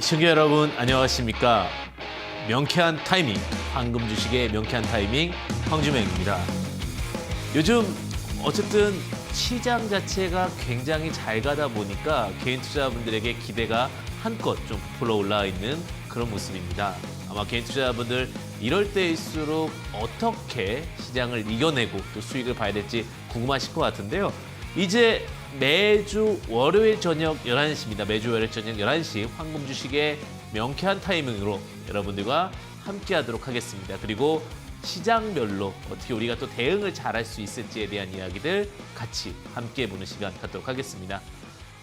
시청자 여러분 안녕하십니까. 명쾌한 타이밍, 황금 주식의 명쾌한 타이밍 황주명입니다. 요즘 어쨌든 시장 자체가 굉장히 잘 가다 보니까 개인 투자자분들에게 기대가 한껏 좀 부풀어 올라와 있는 그런 모습입니다. 아마 개인 투자자분들 이럴 때일수록 어떻게 시장을 이겨내고 또 수익을 봐야 될지 궁금하실 것 같은데요. 이제 매주 월요일 저녁 11시입니다. 매주 월요일 저녁 11시 황금 주식의 명쾌한 타이밍으로 여러분들과 함께 하도록 하겠습니다. 그리고 시장별로 어떻게 우리가 또 대응을 잘할 수 있을지에 대한 이야기들 같이 함께 해보는 시간 갖도록 하겠습니다.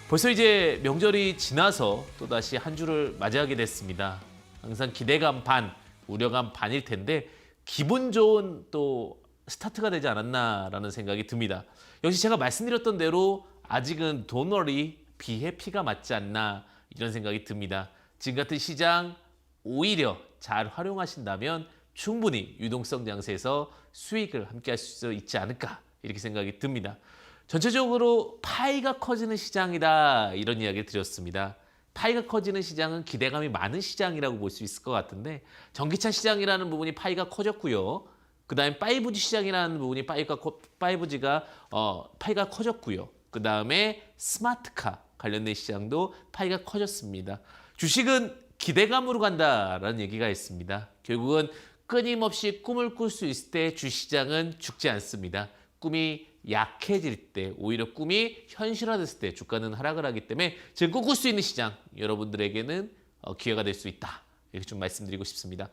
벌써 이제 명절이 지나서 또다시 한 주를 맞이하게 됐습니다. 항상 기대감 반, 우려감 반일 텐데 기분 좋은 또 스타트가 되지 않았나라는 생각이 듭니다. 역시 제가 말씀드렸던 대로 아직은 Don't worry, be happy가 맞지 않나 이런 생각이 듭니다. 지금 같은 시장 오히려 잘 활용하신다면 충분히 유동성 장세에서 수익을 함께 할 수 있지 않을까 이렇게 생각이 듭니다. 전체적으로 파이가 커지는 시장이다 이런 이야기를 드렸습니다. 파이가 커지는 시장은 기대감이 많은 시장이라고 볼 수 있을 것 같은데 전기차 시장이라는 부분이 파이가 커졌고요. 그다음에 5G 시장이라는 부분이 파이가 커졌고요. 그다음에 스마트카 관련된 시장도 파이가 커졌습니다. 주식은 기대감으로 간다라는 얘기가 있습니다. 결국은 끊임없이 꿈을 꿀 수 있을 때 주시장은 죽지 않습니다. 꿈이 약해질 때, 오히려 꿈이 현실화됐을 때 주가는 하락을 하기 때문에 지금 꿈꿀 수 있는 시장, 여러분들에게는 기회가 될 수 있다. 이렇게 좀 말씀드리고 싶습니다.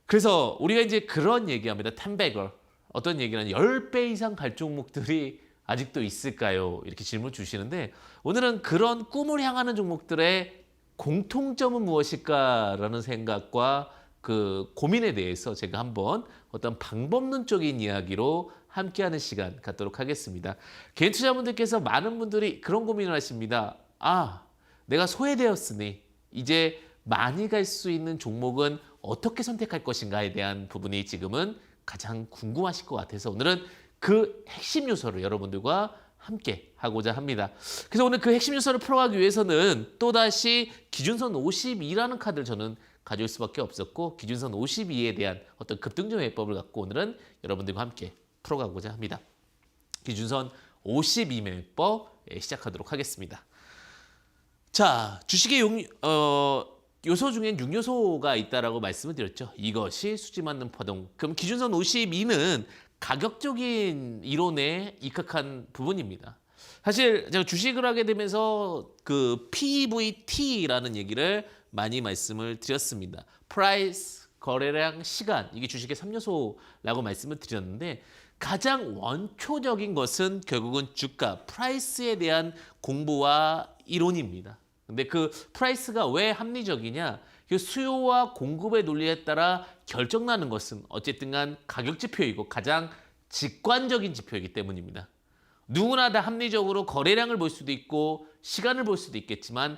그래서 우리가 이제 그런 얘기합니다. 10배걸. 어떤 얘기는 10배 이상 갈 종목들이 아직도 있을까요? 이렇게 질문 주시는데 오늘은 그런 꿈을 향하는 종목들의 공통점은 무엇일까라는 생각과 그 고민에 대해서 제가 한번 어떤 방법론적인 이야기로 함께하는 시간 갖도록 하겠습니다. 개인 투자분들께서 많은 분들이 그런 고민을 하십니다. 내가 소외되었으니 이제 많이 갈 수 있는 종목은 어떻게 선택할 것인가에 대한 부분이 지금은 가장 궁금하실 것 같아서 오늘은 그 핵심 요소를 여러분들과 함께 하고자 합니다. 그래서 오늘 그 핵심 요소를 풀어가기 위해서는 또다시 기준선 52라는 카드를 저는 가져올 수밖에 없었고 기준선 52에 대한 어떤 급등조 매매법을 갖고 오늘은 여러분들과 함께 풀어가고자 합니다. 기준선 52 매매법 시작하도록 하겠습니다. 자, 주식의 요소 중엔 6요소가 있다라고 말씀을 드렸죠. 이것이 수지 맞는 파동. 그럼 기준선 52는 가격적인 이론에 입각한 부분입니다. 사실 제가 주식을 하게 되면서 그 PVT라는 얘기를 많이 말씀을 드렸습니다. 프라이스, 거래량, 시간. 이게 주식의 3요소라고 말씀을 드렸는데 가장 원초적인 것은 결국은 주가, 프라이스에 대한 공부와 이론입니다. 근데 그 프라이스가 왜 합리적이냐? 그 수요와 공급의 논리에 따라 결정나는 것은 어쨌든 간 가격 지표이고 가장 직관적인 지표이기 때문입니다. 누구나 다 합리적으로 거래량을 볼 수도 있고 시간을 볼 수도 있겠지만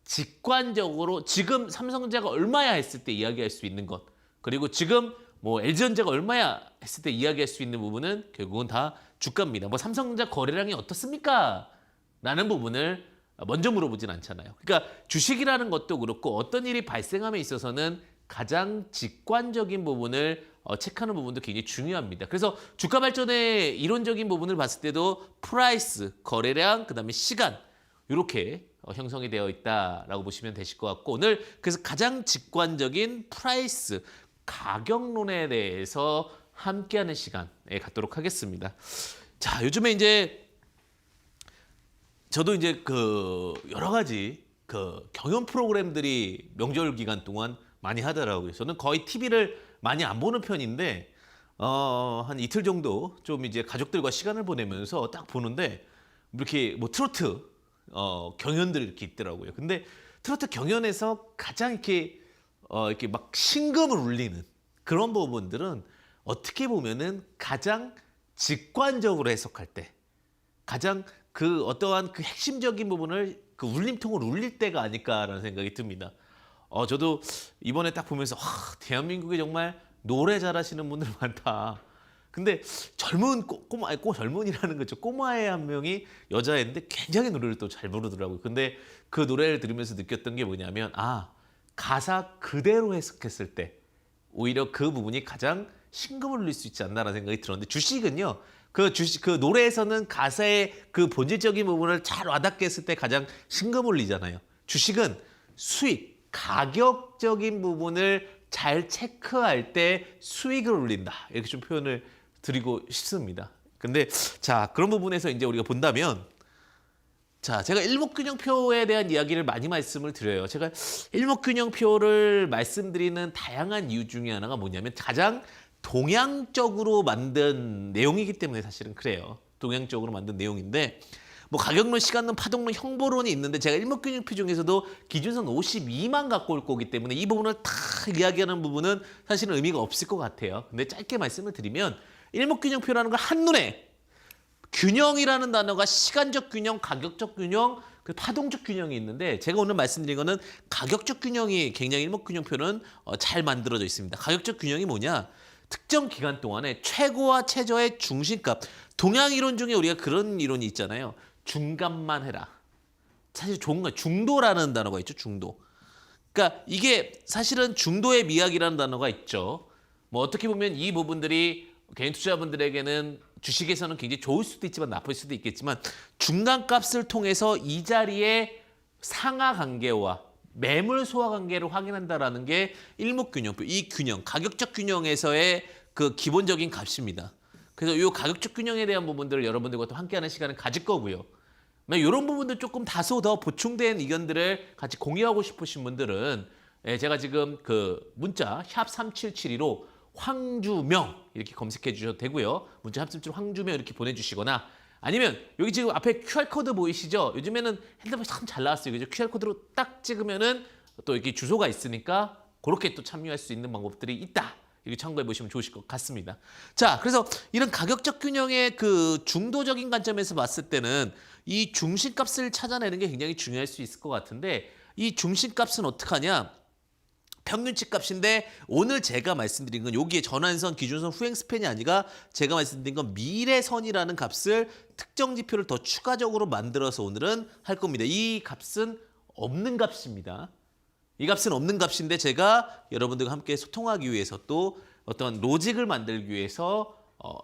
직관적으로 지금 삼성전자가 얼마야 했을 때 이야기할 수 있는 것 그리고 지금 LG전자가 얼마야 했을 때 이야기할 수 있는 부분은 결국은 다 주가입니다. 삼성전자 거래량이 어떻습니까? 라는 부분을 먼저 물어보진 않잖아요. 그러니까 주식이라는 것도 그렇고 어떤 일이 발생함에 있어서는 가장 직관적인 부분을 체크하는 부분도 굉장히 중요합니다. 그래서 주가 발전의 이론적인 부분을 봤을 때도 프라이스, 거래량, 그다음에 시간 이렇게 형성이 되어 있다라고 보시면 되실 것 같고 오늘 그래서 가장 직관적인 프라이스, 가격론에 대해서 함께하는 시간에 갖도록 하겠습니다. 자, 요즘에 이제 저도 이제 그 여러 가지 그 경연 프로그램들이 명절 기간 동안 많이 하더라고요. 저는 거의 TV를 많이 안 보는 편인데 한 이틀 정도 좀 이제 가족들과 시간을 보내면서 딱 보는데 이렇게 트로트 경연들이 이렇게 있더라고요. 근데 트로트 경연에서 가장 이렇게 막 심금을 울리는 그런 부분들은 어떻게 보면은 가장 직관적으로 해석할 때 가장 그 어떠한 그 핵심적인 부분을 그 울림통을 울릴 때가 아닐까라는 생각이 듭니다. 저도 이번에 딱 보면서 대한민국에 정말 노래 잘하시는 분들 많다. 근데 젊은 꼬마, 꼭 젊은이라는 거죠. 꼬마애 한 명이 여자애인데 굉장히 노래를 또 잘 부르더라고요. 근데 그 노래를 들으면서 느꼈던 게 뭐냐면 가사 그대로 해석했을 때 오히려 그 부분이 가장 신금을 울릴 수 있지 않나라는 생각이 들었는데 주식은요. 그 노래에서는 가사의 그 본질적인 부분을 잘 와닿게 했을 때 가장 신금을 울리잖아요. 주식은 수익, 가격적인 부분을 잘 체크할 때 수익을 올린다. 이렇게 좀 표현을 드리고 싶습니다. 근데 자, 그런 부분에서 이제 우리가 본다면 자, 제가 일목균형표에 대한 이야기를 많이 말씀을 드려요. 제가 일목균형표를 말씀드리는 다양한 이유 중에 하나가 뭐냐면 가장 동양적으로 만든 내용이기 때문에 사실은 그래요. 동양적으로 만든 내용인데 뭐 가격론, 시간론, 파동론, 형보론이 있는데 제가 일목균형표 중에서도 기준선 52만 갖고 올 거기 때문에 이 부분을 다 이야기하는 부분은 사실은 의미가 없을 것 같아요. 근데 짧게 말씀을 드리면 일목균형표라는 걸 한눈에 균형이라는 단어가 시간적 균형, 가격적 균형, 그 파동적 균형이 있는데 제가 오늘 말씀드린 거는 가격적 균형이 굉장히 일목균형표는 잘 만들어져 있습니다. 가격적 균형이 뭐냐? 특정 기간 동안에 최고와 최저의 중심값. 동양 이론 중에 우리가 그런 이론이 있잖아요. 중간만 해라. 사실 좋은 거 중도라는 단어가 있죠. 중도. 그러니까 이게 사실은 중도의 미학이라는 단어가 있죠. 뭐 어떻게 보면 이 부분들이 개인 투자분들에게는 주식에서는 굉장히 좋을 수도 있지만 나쁠 수도 있겠지만 중간값을 통해서 이 자리의 상하 관계와 매물 소화 관계를 확인한다라는 게 일목균형표, 이 균형, 가격적 균형에서의 그 기본적인 값입니다. 그래서 이 가격적 균형에 대한 부분들을 여러분들과 또 함께하는 시간을 가질 거고요. 이런 부분들 조금 다소 더 보충된 의견들을 같이 공유하고 싶으신 분들은 제가 지금 그 문자 샵 3772로 황주명 이렇게 검색해 주셔도 되고요. 문자 샵 3772 황주명 이렇게 보내주시거나 아니면 여기 지금 앞에 QR코드 보이시죠? 요즘에는 핸드폰이 참 잘 나왔어요. 그죠? QR코드로 딱 찍으면은 또 이렇게 주소가 있으니까 그렇게 또 참여할 수 있는 방법들이 있다. 이렇게 참고해 보시면 좋으실 것 같습니다. 자, 그래서 이런 가격적 균형의 그 중도적인 관점에서 봤을 때는 이 중심값을 찾아내는 게 굉장히 중요할 수 있을 것 같은데 이 중심값은 어떻게 하냐? 평균치 값인데 오늘 제가 말씀드린 건 여기에 전환선, 기준선, 후행 스팬이 아니라 제가 말씀드린 건 미래선이라는 값을 특정 지표를 더 추가적으로 만들어서 오늘은 할 겁니다. 이 값은 없는 값입니다. 이 값은 없는 값인데 제가 여러분들과 함께 소통하기 위해서 또 어떤 로직을 만들기 위해서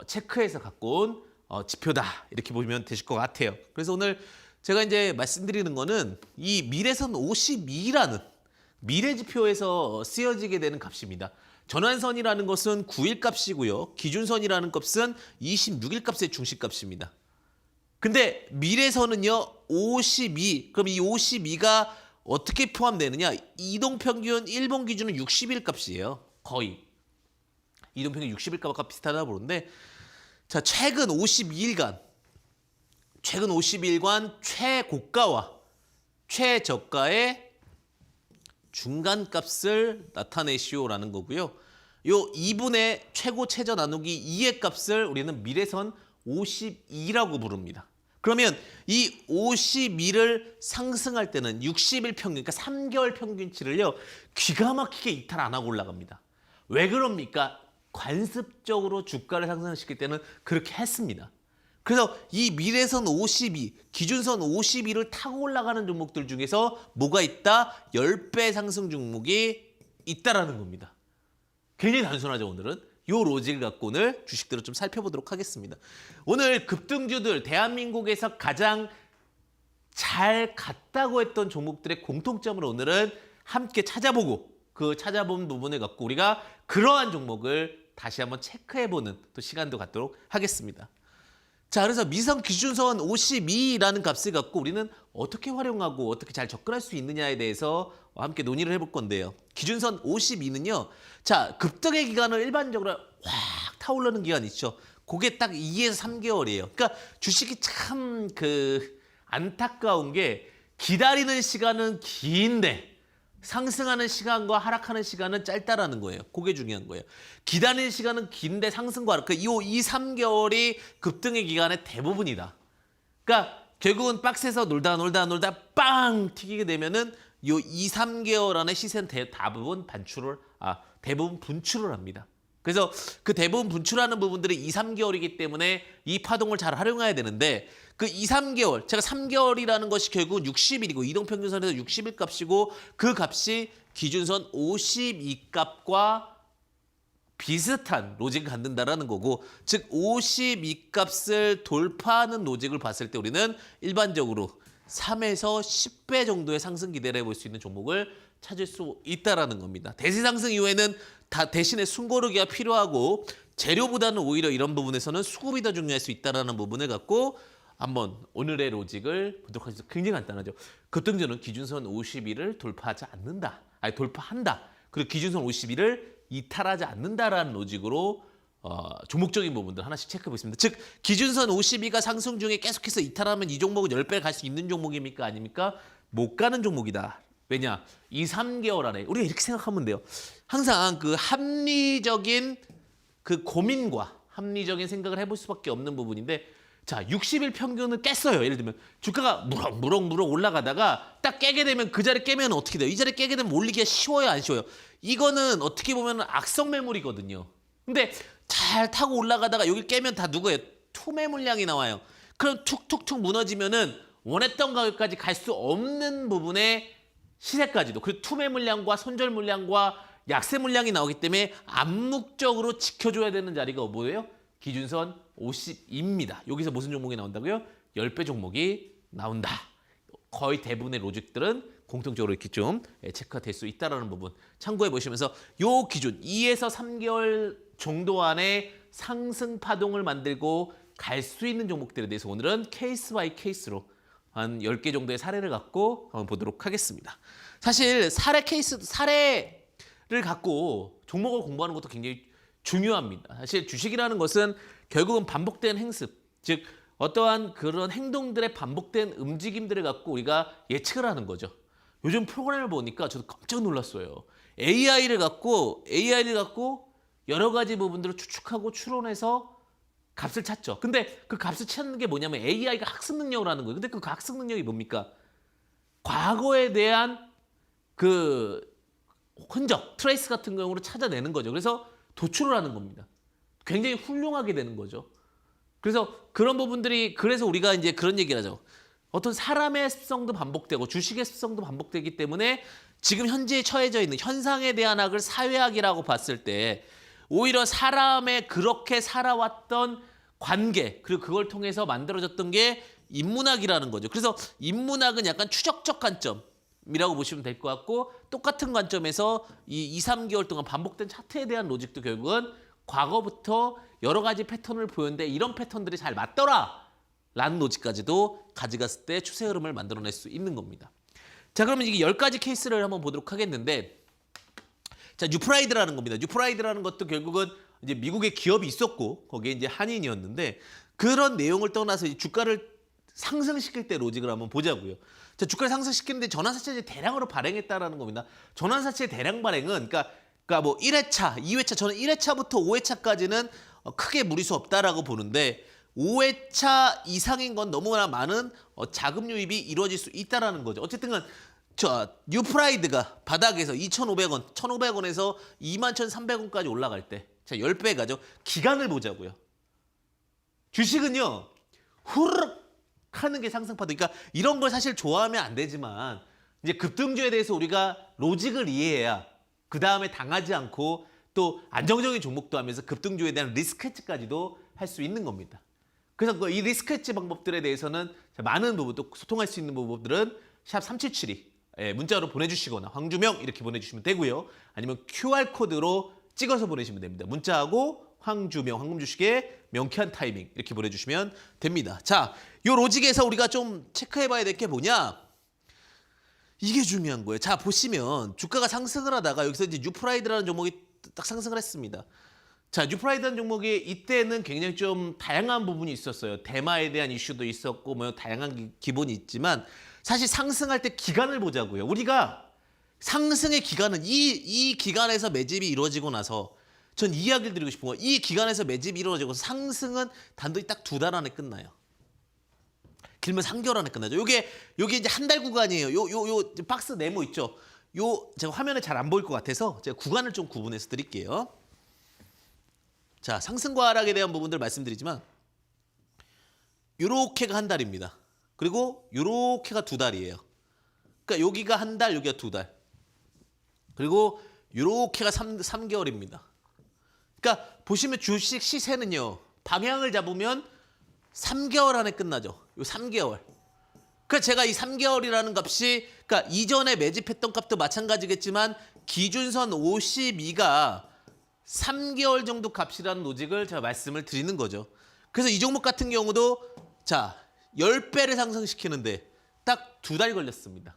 체크해서 갖고 온 지표다. 이렇게 보시면 되실 것 같아요. 그래서 오늘 제가 이제 말씀드리는 거는 이 미래선 52라는 미래 지표에서 쓰여지게 되는 값입니다. 전환선이라는 것은 9일 값이고요. 기준선이라는 값은 26일 값의 중심값입니다. 근데 미래선은요. 52. 그럼 이 52가 어떻게 포함되느냐? 이동평균 일본 기준은 60일 값이에요. 거의. 이동평균 60일 값과 비슷하다 보는데 자, 최근 52일간 최고가와 최저가의 중간값을 나타내시오라는 거고요. 요 2분의 최고 최저 나누기 2의 값을 우리는 미래선 52라고 부릅니다. 그러면 이 52를 상승할 때는 60일 평균, 그러니까 3개월 평균치를요. 기가 막히게 이탈 안 하고 올라갑니다. 왜 그럽니까? 관습적으로 주가를 상승시킬 때는 그렇게 했습니다. 그래서 이 미래선 52, 기준선 52를 타고 올라가는 종목들 중에서 뭐가 있다? 10배 상승 종목이 있다라는 겁니다. 굉장히 단순하죠, 오늘은. 요 로직을 갖고 오늘 주식들을 좀 살펴보도록 하겠습니다. 오늘 급등주들, 대한민국에서 가장 잘 갔다고 했던 종목들의 공통점을 오늘은 함께 찾아보고 그 찾아본 부분을 갖고 우리가 그러한 종목을 다시 한번 체크해보는 또 시간도 갖도록 하겠습니다. 자, 그래서 미선 기준선 52라는 값을 갖고 우리는 어떻게 활용하고 어떻게 잘 접근할 수 있느냐에 대해서 함께 논의를 해볼 건데요. 기준선 52는요. 자, 급등의 기간을 일반적으로 확 타오르는 기간 있죠. 그게 딱 2에서 3개월이에요. 그러니까 주식이 참 안타까운 게 기다리는 시간은 긴데 상승하는 시간과 하락하는 시간은 짧다라는 거예요. 그게 중요한 거예요. 기다리는 시간은 긴데 상승과 하락, 이 2~3개월이 급등의 기간의 대부분이다. 그러니까 결국은 박스에서 놀다 빵 튀기게 되면은 이 2~3개월 안에 시세는 대부분 분출을 합니다. 그래서 그 대부분 분출하는 부분들이 2~3개월이기 때문에 이 파동을 잘 활용해야 되는데 그 2~3개월, 제가 3개월이라는 것이 결국은 60일이고 이동평균선에서 60일 값이고 그 값이 기준선 52값과 비슷한 로직을 갖는다라는 거고, 즉 52값을 돌파하는 로직을 봤을 때 우리는 일반적으로 3에서 10배 정도의 상승 기대를 해볼 수 있는 종목을 찾을 수 있다라는 겁니다. 대세 상승 이후에는 다 대신에 숨고르기가 필요하고 재료보다는 오히려 이런 부분에서는 수급이 더 중요할 수 있다라는 부분을 갖고 한번 오늘의 로직을 보도록 하겠습니다. 굉장히 간단하죠. 급등주는 기준선 52를 돌파하지 않는다. 아니 돌파한다. 그리고 기준선 52를 이탈하지 않는다라는 로직으로 종목적인 부분들 하나씩 체크해 보겠습니다. 즉 기준선 52가 상승 중에 계속해서 이탈하면 이 종목은 10배를 갈 수 있는 종목입니까? 아닙니까? 못 가는 종목이다. 왜냐? 2, 3개월 안에 우리가 이렇게 생각하면 돼요. 항상 그 합리적인 그 고민과 합리적인 생각을 해볼 수밖에 없는 부분인데, 자 60일 평균을 깼어요. 예를 들면 주가가 무럭무럭 올라가다가 딱 깨게 되면 그 자리 깨면 어떻게 돼요? 이 자리 깨게 되면 올리기가 쉬워요, 안 쉬워요? 이거는 어떻게 보면 악성 매물이거든요. 근데 잘 타고 올라가다가 여기 깨면 다 누구예요? 투매 물량이 나와요. 그럼 툭툭툭 무너지면은 원했던 가격까지 갈 수 없는 부분에 시세까지도, 그리고 투매 물량과 손절 물량과 약세 물량이 나오기 때문에 암묵적으로 지켜줘야 되는 자리가 뭐예요? 기준선 50입니다. 여기서 무슨 종목이 나온다고요? 10배 종목이 나온다. 거의 대부분의 로직들은 공통적으로 이렇게 좀 체크가 될 수 있다는 부분 참고해 보시면서 요 기준 2에서 3개월 정도 안에 상승 파동을 만들고 갈 수 있는 종목들에 대해서 오늘은 케이스 바이 케이스로 한 10개 정도의 사례를 갖고 한번 보도록 하겠습니다. 사실 사례를 갖고 종목을 공부하는 것도 굉장히 중요합니다. 사실 주식이라는 것은 결국은 반복된 행습, 즉 어떠한 그런 행동들의 반복된 움직임들을 갖고 우리가 예측을 하는 거죠. 요즘 프로그램을 보니까 저도 깜짝 놀랐어요. AI를 갖고 여러 가지 부분들을 추측하고 추론해서 값을 찾죠. 근데 그 값을 찾는 게 뭐냐면 AI가 학습 능력을 하는 거예요. 근데 그 학습 능력이 뭡니까? 과거에 대한 그 흔적, 트레이스 같은 경우로 찾아내는 거죠. 그래서 도출을 하는 겁니다. 굉장히 훌륭하게 되는 거죠. 그래서 그런 부분들이, 그래서 우리가 이제 그런 얘기를 하죠. 어떤 사람의 습성도 반복되고 주식의 습성도 반복되기 때문에 지금 현재에 처해져 있는 현상에 대한 학을 사회학이라고 봤을 때 오히려 사람의 그렇게 살아왔던 관계, 그리고 그걸 통해서 만들어졌던 게 인문학이라는 거죠. 그래서 인문학은 약간 추적적 관점이라고 보시면 될 것 같고, 똑같은 관점에서 이 2, 3개월 동안 반복된 차트에 대한 로직도 결국은 과거부터 여러 가지 패턴을 보였는데 이런 패턴들이 잘 맞더라 라는 로직까지도 가져갔을 때 추세 흐름을 만들어낼 수 있는 겁니다. 자, 그러면 이게 10가지 케이스를 한번 보도록 하겠는데, 자, 뉴프라이드라는 겁니다. 뉴프라이드라는 것도 결국은 이제 미국의 기업이 있었고 거기에 이제 한인이었는데, 그런 내용을 떠나서 이 주가를 상승시킬 때 로직을 한번 보자고요. 자, 주가를 상승시키는데 전환사채를 대량으로 발행했다라는 겁니다. 전환사채 대량 발행은 그러니까 뭐 1회차, 2회차, 저는 1회차부터 5회차까지는 크게 무리수 없다라고 보는데 5회차 이상인 건 너무나 많은 자금 유입이 이루어질 수 있다라는 거죠. 어쨌든 저 뉴프라이드가 바닥에서 2,500원, 1,500원에서 21,300원까지 올라갈 때, 자 10배 가죠. 기간을 보자고요. 주식은요. 후루룩 하는 게 상승파도. 그러니까 이런 걸 사실 좋아하면 안 되지만 이제 급등주에 대해서 우리가 로직을 이해해야 그 다음에 당하지 않고 또 안정적인 종목도 하면서 급등주에 대한 리스크 해치까지도 할 수 있는 겁니다. 그래서 이 리스크 해치 방법들에 대해서는 많은 부분, 또 소통할 수 있는 부분들은 샵 3772 문자로 보내주시거나 황주명 이렇게 보내주시면 되고요. 아니면 QR코드로 찍어서 보내시면 됩니다. 문자하고 황주명, 황금주식의 명쾌한 타이밍 이렇게 보내주시면 됩니다. 자, 요 로직에서 우리가 좀 체크해봐야 될 게 뭐냐? 이게 중요한 거예요. 자, 보시면 주가가 상승을 하다가 여기서 이제 뉴프라이드라는 종목이 딱 상승을 했습니다. 자, 뉴프라이드라는 종목이 이때는 굉장히 좀 다양한 부분이 있었어요. 대마에 대한 이슈도 있었고 뭐 다양한 기본이 있지만 사실 상승할 때 기간을 보자고요. 우리가 상승의 기간은 이 기간에서 매집이 이루어지고 나서, 전 이야기를 드리고 싶은 거예요. 이 기간에서 매집이 이루어지고 상승은 단도리 딱 2달 안에 끝나요. 길면 3개월 안에 끝나죠. 요게 이제 한 달 구간이에요. 요 박스 네모 있죠. 제가 화면에 잘 안 보일 것 같아서 제가 구간을 좀 구분해서 드릴게요. 자, 상승과 하락에 대한 부분들 말씀드리지만 요렇게가 한 달입니다. 그리고 요렇게가 2달이에요. 그러니까 여기가 한 달, 여기가 2달. 그리고 요렇게가 3개월입니다. 그러니까 보시면 주식 시세는요. 방향을 잡으면 3개월 안에 끝나죠. 요 3개월. 그러니까 제가 이 3개월이라는 값이 그러니까 이전에 매집했던 값도 마찬가지겠지만 기준선 52가 3개월 정도 값이라는 로직을 제가 말씀을 드리는 거죠. 그래서 이 종목 같은 경우도 자 10배를 상승시키는데 딱 2달 걸렸습니다.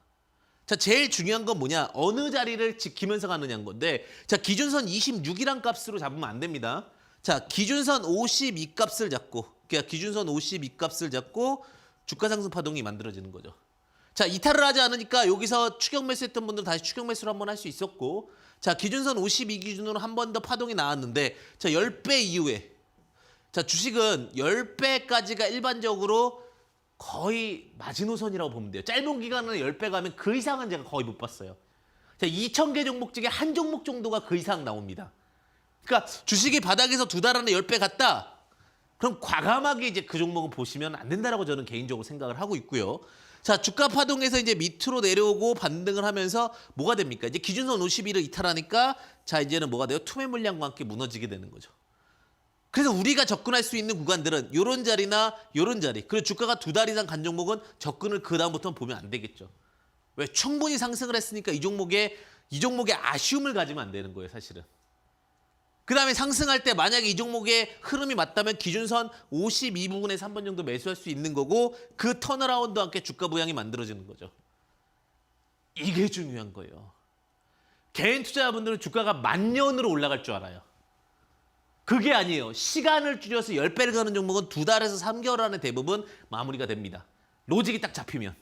자 제일 중요한 건 뭐냐? 어느 자리를 지키면서 가느냐인 건데 자 기준선 26이란 값으로 잡으면 안 됩니다. 자 기준선 52 값을 잡고 그러니까 기준선 52 값을 잡고 주가 상승 파동이 만들어지는 거죠. 자 이탈을 하지 않으니까 여기서 추격 매수했던 분들은 다시 추격 매수를 한번 할 수 있었고 자 기준선 52 기준으로 한 번 더 파동이 나왔는데 자 10배 이후에 자 주식은 10배까지가 일반적으로 거의 마지노선이라고 보면 돼요. 짧은 기간은 10배 가면 그 이상은 제가 거의 못 봤어요. 자 2,000개 종목 중에 한 종목 정도가 그 이상 나옵니다. 그러니까 주식이 바닥에서 2달 안에 10배 갔다. 그럼 과감하게 이제 그 종목은 보시면 안 된다라고 저는 개인적으로 생각을 하고 있고요. 자, 주가 파동에서 이제 밑으로 내려오고 반등을 하면서 뭐가 됩니까? 이제 기준선 52를 이탈하니까 자, 이제는 뭐가 돼요? 투매 물량과 함께 무너지게 되는 거죠. 그래서 우리가 접근할 수 있는 구간들은 요런 자리나 요런 자리. 그리고 주가가 2달 이상 간 종목은 접근을 그다음부터는 보면 안 되겠죠. 왜? 충분히 상승을 했으니까 이 종목에 아쉬움을 가지면 안 되는 거예요, 사실은. 그 다음에 상승할 때 만약에 이 종목의 흐름이 맞다면 기준선 52부분에서 한 번 정도 매수할 수 있는 거고 그 턴어라운드와 함께 주가 부양이 만들어지는 거죠. 이게 중요한 거예요. 개인 투자자분들은 주가가 만년으로 올라갈 줄 알아요. 그게 아니에요. 시간을 줄여서 10배를 가는 종목은 2달에서 3개월 안에 대부분 마무리가 됩니다. 로직이 딱 잡히면.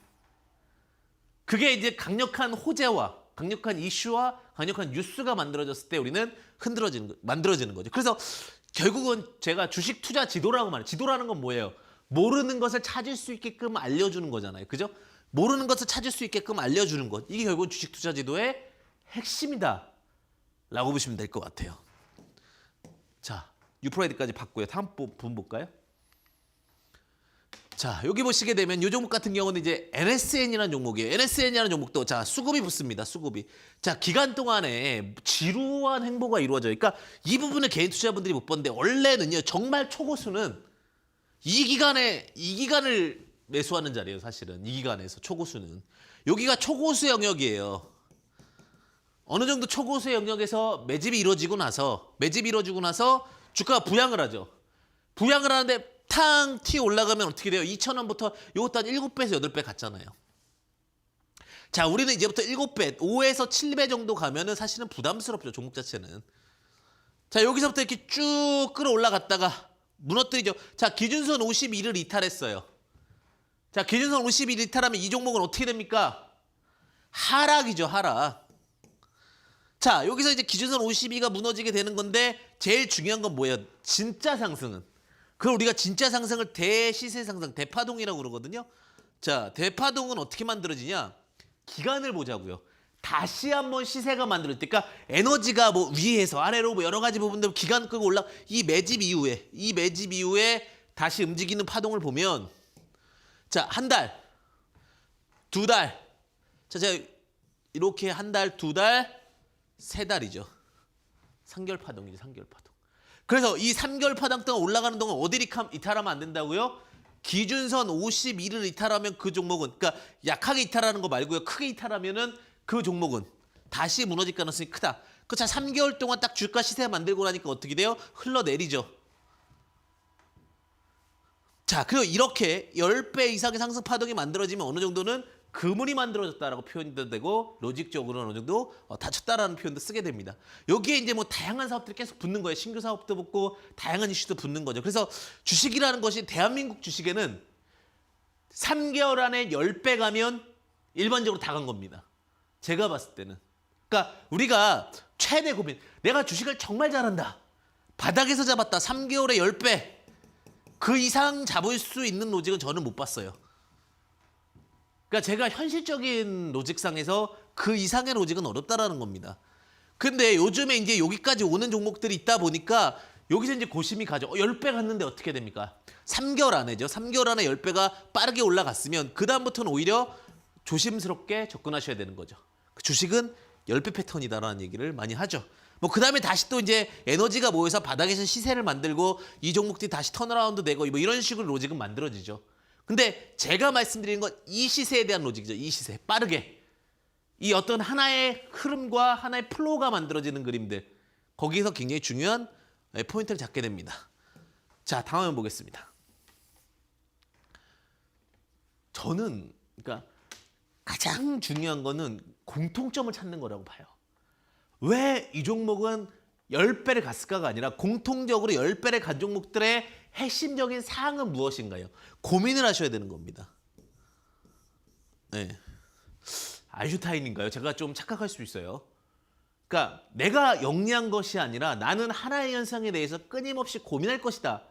그게 이제 강력한 호재와 강력한 이슈와 강력한 뉴스가 만들어졌을 때 우리는 만들어지는 거죠. 그래서 결국은 제가 주식 투자 지도라고 말해요. 지도라는 건 뭐예요? 모르는 것을 찾을 수 있게끔 알려주는 거잖아요. 그죠? 모르는 것을 찾을 수 있게끔 알려주는 것. 이게 결국은 주식 투자 지도의 핵심이다. 라고 보시면 될 것 같아요. 자, 유프라이드까지 봤고요. 다음 부분 볼까요? 자, 여기 보시게 되면 이 종목 같은 경우는 이제 NSN이라는 종목이에요. NSN이라는 종목도 자, 수급이 붙습니다. 수급이. 자, 기간 동안에 지루한 행보가 이루어져요. 그러니까 이 부분을 개인 투자자분들이 못 봤는데 원래는요. 정말 초고수는 이 기간을 매수하는 자리예요, 사실은. 이 기간에서 초고수는. 여기가 초고수 영역이에요. 어느 정도 초고수 영역에서 매집이 이루어지고 나서 주가가 부양을 하죠. 부양을 하는데 탕 튀어 올라가면 어떻게 돼요? 2,000원부터 이것도 한 7배에서 8배 갔잖아요. 자, 우리는 이제부터 7배, 5에서 7배 정도 가면은 사실은 부담스럽죠, 종목 자체는. 자, 여기서부터 이렇게 쭉 끌어올라갔다가 무너뜨리죠. 자, 기준선 52를 이탈했어요. 자, 기준선 52를 이탈하면 이 종목은 어떻게 됩니까? 하락이죠, 하락. 자, 여기서 이제 기준선 52가 무너지게 되는 건데 제일 중요한 건 뭐예요? 진짜 상승은. 그걸 우리가 진짜 상승을 대시세 상승, 대파동이라고 그러거든요. 자, 대파동은 어떻게 만들어지냐? 기간을 보자고요. 다시 한번 시세가 만들어질 때, 그러니까 에너지가 뭐 위에서 아래로 뭐 여러 가지 부분들 기간 끄고 이 매집 이후에 다시 움직이는 파동을 보면 자, 한 달, 2달. 자, 제가 이렇게 한 달, 2달, 3달이죠. 3개월 파동이죠, 3개월 파동. 그래서 이 3개월 파동 동안 올라가는 동안 어디를 이탈하면 안 된다고요? 기준선 52를 이탈하면 그 종목은, 그러니까 약하게 이탈하는 거 말고요. 크게 이탈하면은 그 종목은 다시 무너질 가능성이 크다. 그 자 3개월 동안 딱 주가 시세 만들고 나니까 어떻게 돼요? 흘러내리죠. 자, 그리고 이렇게 10배 이상의 상승 파동이 만들어지면 어느 정도는 그물이 만들어졌다라고 표현도 되고 로직적으로는 어느 정도 닫혔다라는 표현도 쓰게 됩니다. 여기에 이제 뭐 다양한 사업들이 계속 붙는 거예요. 신규 사업도 붙고 다양한 이슈도 붙는 거죠. 그래서 주식이라는 것이 대한민국 주식에는 3개월 안에 10배 가면 일반적으로 다 간 겁니다. 제가 봤을 때는. 그러니까 우리가 최대 고민. 내가 주식을 정말 잘한다. 바닥에서 잡았다. 3개월에 10배. 그 이상 잡을 수 있는 로직은 저는 못 봤어요. 그러니까 제가 현실적인 로직상에서 그 이상의 로직은 어렵다라는 겁니다. 근데 요즘에 이제 여기까지 오는 종목들이 있다 보니까 여기서 이제 고심이 가죠. 10배 갔는데 어떻게 됩니까? 3개월 안에죠. 3개월 안에 10배가 빠르게 올라갔으면 그 다음부터는 오히려 조심스럽게 접근하셔야 되는 거죠. 주식은 10배 패턴이다라는 얘기를 많이 하죠. 뭐 그다음에 다시 또 이제 에너지가 모여서 바닥에서 시세를 만들고 이 종목들이 다시 턴어라운드 되고 뭐 이런 식으로 로직은 만들어지죠. 근데 제가 말씀드리는 건 이 시세에 대한 로직이죠. 이 시세. 빠르게. 이 어떤 하나의 흐름과 하나의 플로우가 만들어지는 그림들. 거기서 굉장히 중요한 포인트를 잡게 됩니다. 자, 다음 한번 보겠습니다. 저는 그러니까 가장 중요한 거는 공통점을 찾는 거라고 봐요. 왜 이 종목은 10배를 갔을까가 아니라 공통적으로 10배를 간 종목들의 핵심적인 사항은 무엇인가요? 고민을 하셔야 되는 겁니다. 네. 아인슈타인인가요? 제가 좀 착각할 수 있어요. 그러니까 내가 영리한 것이 아니라 나는 하나의 현상에 대해서 끊임없이 고민할 것이다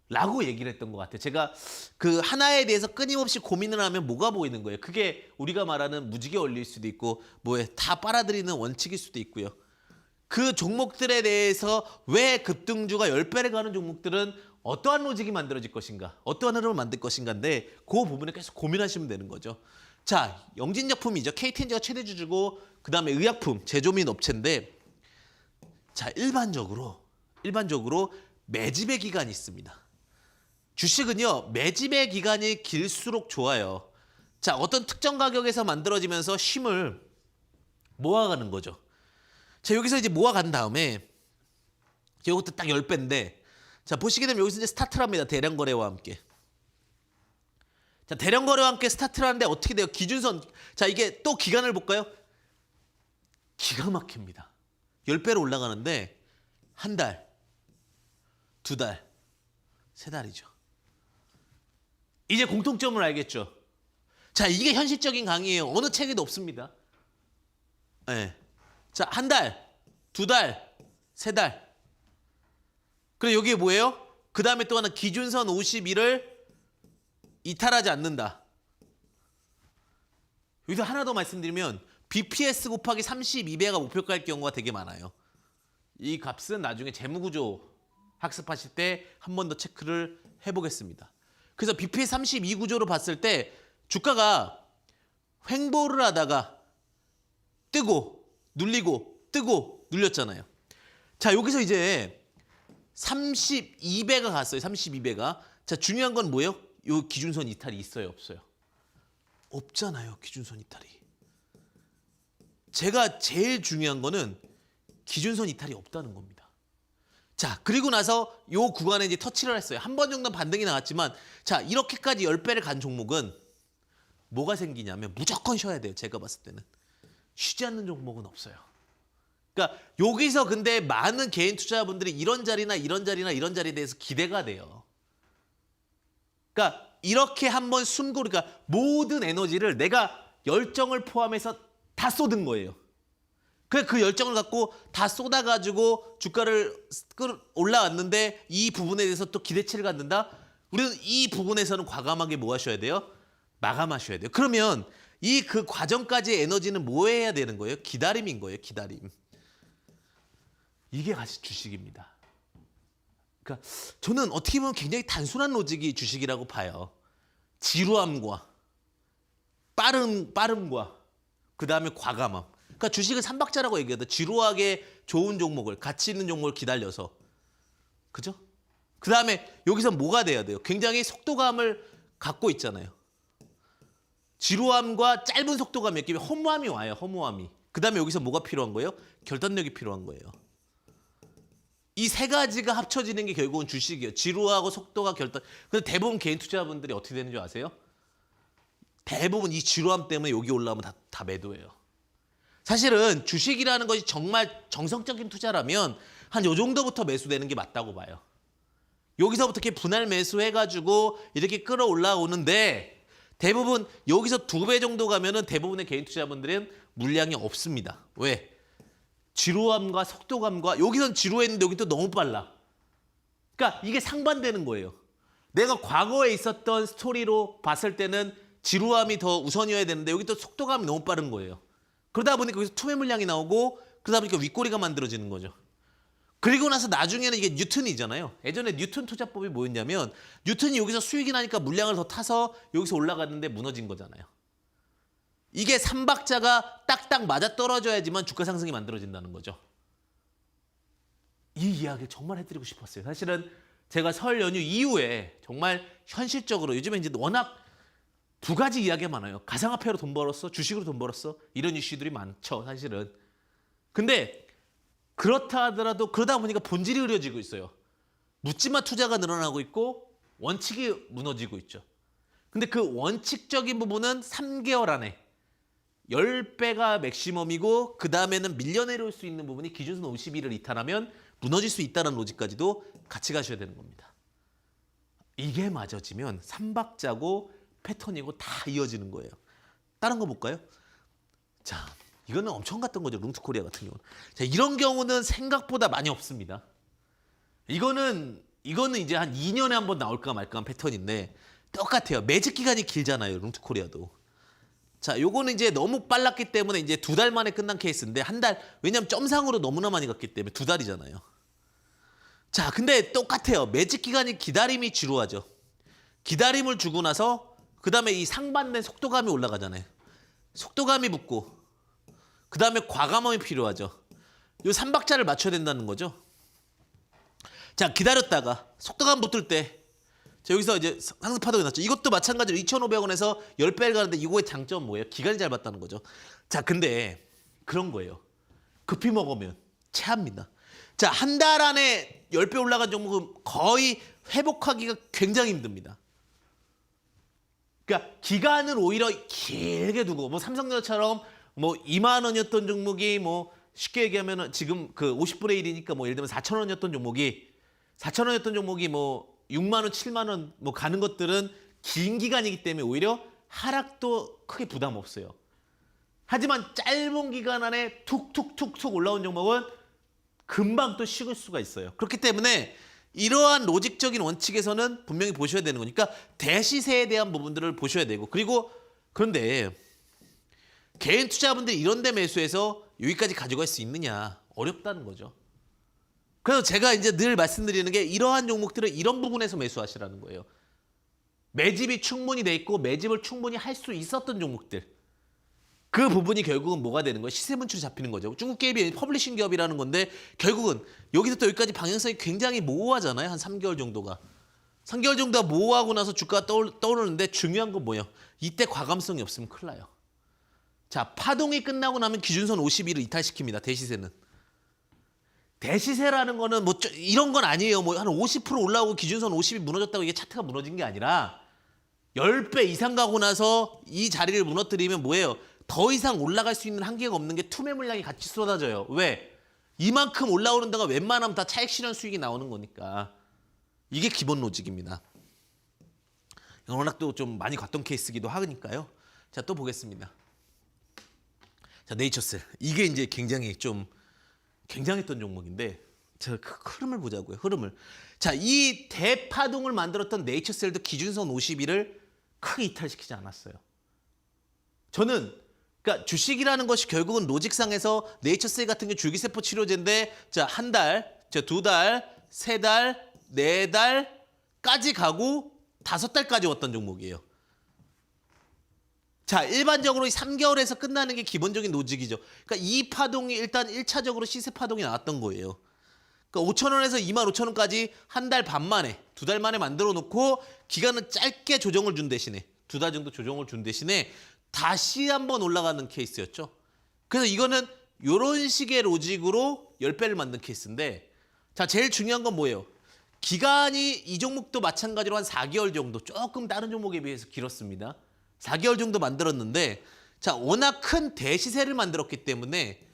라고 얘기를 했던 것 같아요. 제가 그 하나에 대해서 끊임없이 고민을 하면 뭐가 보이는 거예요? 그게 우리가 말하는 무지개 원리일 수도 있고 뭐에 다 빨아들이는 원칙일 수도 있고요. 그 종목들에 대해서 왜 급등주가 10배를 가는 종목들은 어떠한 로직이 만들어질 것인가, 어떠한 흐름을 만들 것인가인데 그 부분에 계속 고민하시면 되는 거죠. 자, 영진약품이죠. KTNG가 최대주주고 그 다음에 의약품, 제조 및 업체인데 자, 일반적으로 매집의 기간이 있습니다. 주식은요, 매집의 기간이 길수록 좋아요. 자, 어떤 특정 가격에서 만들어지면서 힘을 모아가는 거죠. 자, 여기서 이제 모아간 다음에 이것도 딱 10배인데 자, 보시게 되면 여기서 이제 스타트를 합니다. 대량 거래와 함께. 자, 대량 거래와 함께 스타트를 하는데 어떻게 돼요? 기준선. 자, 이게 또 기간을 볼까요? 기가 막힙니다. 10배로 올라가는데 한 달, 두 달, 세 달이죠. 이제 공통점을 알겠죠? 자, 이게 현실적인 강의예요. 어느 책에도 없습니다. 네. 자, 한 달, 두 달, 세 달. 그리고 여기에 뭐예요? 그 다음에 또 하나 기준선 51을 이탈하지 않는다. 여기서 하나 더 말씀드리면 BPS 곱하기 32배가 목표가일 경우가 되게 많아요. 이 값은 나중에 재무구조 학습하실 때 한 번 더 체크를 해보겠습니다. 그래서 BPS 32 구조로 봤을 때 주가가 횡보를 하다가 뜨고 눌리고 뜨고 눌렸잖아요. 자, 여기서 이제 32배가 갔어요. 32배가. 자, 중요한 건 뭐예요? 요 기준선 이탈이 있어요, 없어요? 없잖아요, 기준선 이탈이. 제가 제일 중요한 거는 기준선 이탈이 없다는 겁니다. 자, 그리고 나서 요 구간에 이제 터치를 했어요. 한 번 정도 반등이 나왔지만 자, 이렇게까지 10배를 간 종목은 뭐가 생기냐면 무조건 쉬어야 돼요. 제가 봤을 때는. 쉬지 않는 종목은 없어요. 그러니까 여기서 근데 많은 개인 투자자분들이 이런 자리나 이런 자리나 이런 자리에 대해서 기대가 돼요. 그러니까 이렇게 한번 숨고 그러니까 모든 에너지를 내가 열정을 포함해서 다 쏟은 거예요. 그 열정을 갖고 다 쏟아가지고 주가를 올라왔는데 이 부분에 대해서 또 기대치를 갖는다? 우리는 이 부분에서는 과감하게 뭐 하셔야 돼요? 마감하셔야 돼요. 그러면 이 그 과정까지의 에너지는 뭐 해야 되는 거예요? 기다림인 거예요. 기다림. 이게 가치 주식입니다. 그러니까 저는 어떻게 보면 굉장히 단순한 로직이 주식이라고 봐요. 지루함과 빠름과 그 다음에 과감함. 그러니까 주식은 삼박자라고 얘기하다. 지루하게 좋은 종목을, 가치 있는 종목을 기다려서. 그죠? 그 다음에 여기서 뭐가 돼야 돼요? 굉장히 속도감을 갖고 있잖아요. 지루함과 짧은 속도감이 있기 때문에 허무함이 와요. 허무함이. 그 다음에 여기서 뭐가 필요한 거예요? 결단력이 필요한 거예요. 이 세 가지가 합쳐지는 게 결국은 주식이에요. 지루하고 속도가 결단. 근데 대부분 개인 투자자분들이 어떻게 되는 줄 아세요? 대부분 이 지루함 때문에 여기 올라오면 다 매도해요. 사실은 주식이라는 것이 정말 정성적인 투자라면 한 요 정도부터 매수되는 게 맞다고 봐요. 여기서부터 이렇게 분할 매수해가지고 이렇게 끌어올라오는데 대부분 여기서 2배 정도 가면은 대부분의 개인 투자자분들은 물량이 없습니다. 왜? 지루함과 속도감과 여기선 지루했는데 여기 또 너무 빨라. 그러니까 이게 상반되는 거예요. 내가 과거에 있었던 스토리로 봤을 때는 지루함이 더 우선이어야 되는데 여기 또 속도감이 너무 빠른 거예요. 그러다 보니까 여기서 투매 물량이 나오고 그러다 보니까 윗꼬리가 만들어지는 거죠. 그리고 나서 나중에는 이게 뉴턴이잖아요. 예전에 뉴턴 투자법이 뭐였냐면 뉴턴이 여기서 수익이 나니까 물량을 더 타서 여기서 올라갔는데 무너진 거잖아요. 이게 3박자가 딱딱 맞아떨어져야지만 주가 상승이 만들어진다는 거죠. 이 이야기를 정말 해드리고 싶었어요. 사실은 제가 설 연휴 이후에 정말 현실적으로 요즘에 이제 워낙 두 가지 이야기가 많아요. 가상화폐로 돈 벌었어, 주식으로 돈 벌었어, 이런 이슈들이 많죠, 사실은. 근데 그렇다 하더라도 그러다 보니까 본질이 흐려지고 있어요. 묻지마 투자가 늘어나고 있고 원칙이 무너지고 있죠. 근데 그 원칙적인 부분은 3개월 안에 10배가 맥시멈이고 그 다음에는 밀려내려올 수 있는 부분이 기준선 50일을 이탈하면 무너질 수 있다는 로직까지도 같이 가셔야 되는 겁니다. 이게 맞아지면 3박자고 패턴이고 다 이어지는 거예요. 다른 거 볼까요? 자, 이거는 엄청 갔던 거죠. 룽투코리아 같은 경우는. 자, 이런 경우는 생각보다 많이 없습니다. 이거는 이제 한 2년에 한 번 나올까 말까한 패턴인데 똑같아요. 매직 기간이 길잖아요. 룽투코리아도. 자, 요거는 이제 너무 빨랐기 때문에 이제 2달 만에 끝난 케이스인데 한 달, 왜냐면 점상으로 너무나 많이 갔기 때문에 2달이잖아요. 자, 근데 똑같아요. 매직 기간이 기다림이 지루하죠. 기다림을 주고 나서 그 다음에 이 상반된 속도감이 올라가잖아요. 속도감이 붙고 그 다음에 과감함이 필요하죠. 요 3박자를 맞춰야 된다는 거죠. 자, 기다렸다가 속도감 붙을 때 자, 여기서 이제 상승 파동이 났죠. 이것도 마찬가지로 2,500원에서 10배를 가는데 이거의 장점은 뭐예요? 기간이 짧았다는 거죠. 자, 근데 그런 거예요. 급히 먹으면 체합니다. 자, 한 달 안에 10배 올라간 종목은 거의 회복하기가 굉장히 힘듭니다. 그러니까 기간을 오히려 길게 두고 뭐 삼성전자처럼 뭐 2만 원이었던 종목이 뭐 쉽게 얘기하면은 지금 그 50분의 1이니까 뭐 예를 들면 4,000원이었던 종목이 뭐 6만 원, 7만 원 뭐 가는 것들은 긴 기간이기 때문에 오히려 하락도 크게 부담 없어요. 하지만 짧은 기간 안에 툭툭툭툭 올라온 종목은 금방 또 식을 수가 있어요. 그렇기 때문에 이러한 로직적인 원칙에서는 분명히 보셔야 되는 거니까 대시세에 대한 부분들을 보셔야 되고 그리고 그런데 개인 투자분들이 이런 데 매수해서 여기까지 가져갈 수 있느냐 어렵다는 거죠. 그래서 제가 이제 늘 말씀드리는 게 이러한 종목들은 이런 부분에서 매수하시라는 거예요. 매집이 충분히 돼 있고 매집을 충분히 할 수 있었던 종목들. 그 부분이 결국은 뭐가 되는 거예요? 시세 분출이 잡히는 거죠. 중국 기업이 퍼블리싱 기업이라는 건데 결국은 여기서부터 여기까지 방향성이 굉장히 모호하잖아요. 한 3개월 정도가. 3개월 정도가 모호하고 나서 주가가 떠오르는데 중요한 건 뭐예요? 이때 과감성이 없으면 큰일 나요. 자, 파동이 끝나고 나면 기준선 50일을 이탈시킵니다. 대시세는. 대시세라는 거는 뭐 이런 건 아니에요. 뭐 한 50% 올라오고 기준선 50이 무너졌다고 이게 차트가 무너진 게 아니라 10배 이상 가고 나서 이 자리를 무너뜨리면 뭐예요? 더 이상 올라갈 수 있는 한계가 없는 게 투매 물량이 같이 쏟아져요. 왜? 이만큼 올라오는 데가 웬만하면 다 차익 실현 수익이 나오는 거니까. 이게 기본 로직입니다. 워낙 또 좀 많이 갔던 케이스기도 하니까요. 자, 또 보겠습니다. 자, 네이처셀. 이게 이제 굉장히 좀 굉장했던 종목인데 자, 그 흐름을 보자고요. 흐름을. 자, 이 대파동을 만들었던 네이처셀도 기준선 50일을 크게 이탈시키지 않았어요. 저는 그러니까 주식이라는 것이 결국은 로직상에서 네이처셀 같은 게 줄기세포 치료제인데 자, 한 달, 자, 2달, 3달, 4달까지 가고 5달까지 왔던 종목이에요. 자, 일반적으로 3개월에서 끝나는 게 기본적인 로직이죠. 그러니까 이 파동이 일단 1차적으로 시세 파동이 나왔던 거예요. 그러니까 5,000원에서 25,000원까지 한 달 반 만에, 2달 만에 만들어 놓고 기간은 짧게 조정을 준 대신에 2달 정도 조정을 준 대신에 다시 한번 올라가는 케이스였죠. 그래서 이거는 이런 식의 로직으로 10배를 만든 케이스인데 자, 제일 중요한 건 뭐예요? 기간이 이 종목도 마찬가지로 한 4개월 정도 조금 다른 종목에 비해서 길었습니다. 4개월 정도 만들었는데 자, 워낙 큰 대시세를 만들었기 때문에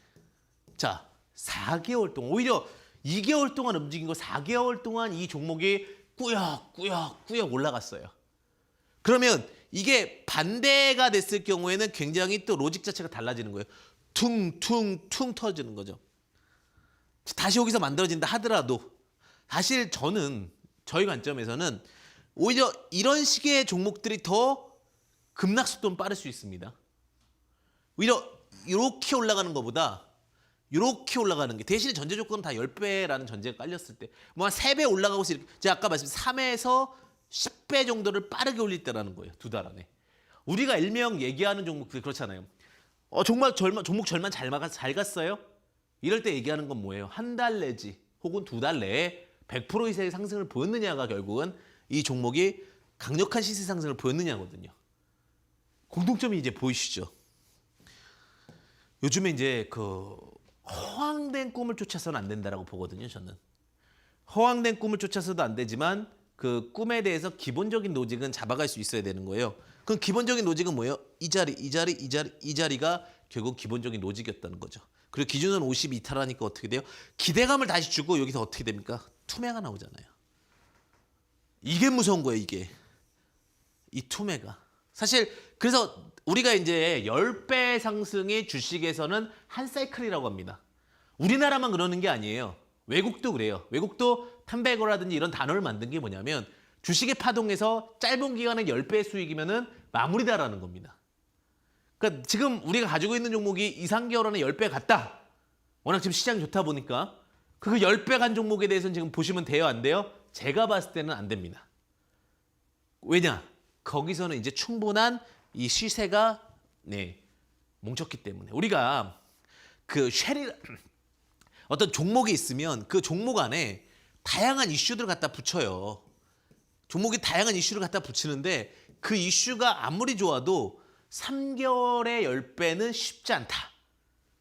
자, 4개월 동안 오히려 2개월 동안 움직인 거 4개월 동안 이 종목이 꾸역꾸역 올라갔어요. 그러면 이게 반대가 됐을 경우에는 굉장히 또 로직 자체가 달라지는 거예요. 퉁퉁퉁 터지는 거죠. 다시 여기서 만들어진다 하더라도 사실 저는 저희 관점에서는 오히려 이런 식의 종목들이 더 급락 속도는 빠를 수 있습니다. 오히려 이렇게 올라가는 것보다 이렇게 올라가는 게 대신에 전제 조건은 다 10배라는 전제가 깔렸을 때 뭐 한 3배 올라가고 제가 아까 말씀드린 3에서 10배 정도를 빠르게 올릴 때라는 거예요. 2달 안에. 우리가 일명 얘기하는 종목들 그렇잖아요. 종목 절반 잘 갔어요? 이럴 때 얘기하는 건 뭐예요? 한 달 내지 혹은 두 달 내에 100% 이상의 상승을 보였느냐가 결국은 이 종목이 강력한 시세 상승을 보였느냐거든요. 공통점이 이제 보이시죠? 요즘에 이제 그 허황된 꿈을 쫓아서는 안 된다라고 보거든요, 저는. 허황된 꿈을 쫓아서도 안 되지만 그 꿈에 대해서 기본적인 로직은 잡아갈 수 있어야 되는 거예요. 그럼 기본적인 로직은 뭐예요? 이 자리가 결국 기본적인 로직이었다는 거죠. 그리고 기준은 52타라니까 어떻게 돼요? 기대감을 다시 주고 여기서 어떻게 됩니까? 투매가 나오잖아요. 이게 무서운 거예요, 이게. 이 투매가. 사실 그래서 우리가 이제 10배 상승이 주식에서는 한 사이클이라고 합니다. 우리나라만 그러는 게 아니에요. 외국도 그래요. 외국도 탐베거라든지 이런 단어를 만든 게 뭐냐면 주식의 파동에서 짧은 기간에 10배의 수익이면은 마무리다라는 겁니다. 그러니까 지금 우리가 가지고 있는 종목이 2, 3개월 안에 10배 갔다. 워낙 지금 시장이 좋다 보니까 그 10배 간 종목에 대해서는 지금 보시면 돼요, 안 돼요? 제가 봤을 때는 안 됩니다. 왜냐? 거기서는 이제 충분한 이 시세가 뭉쳤기 때문에 우리가 그 어떤 종목이 있으면 그 종목 안에 다양한 이슈들을 갖다 붙여요. 종목이 다양한 이슈를 갖다 붙이는데 그 이슈가 아무리 좋아도 3개월에 10배는 쉽지 않다.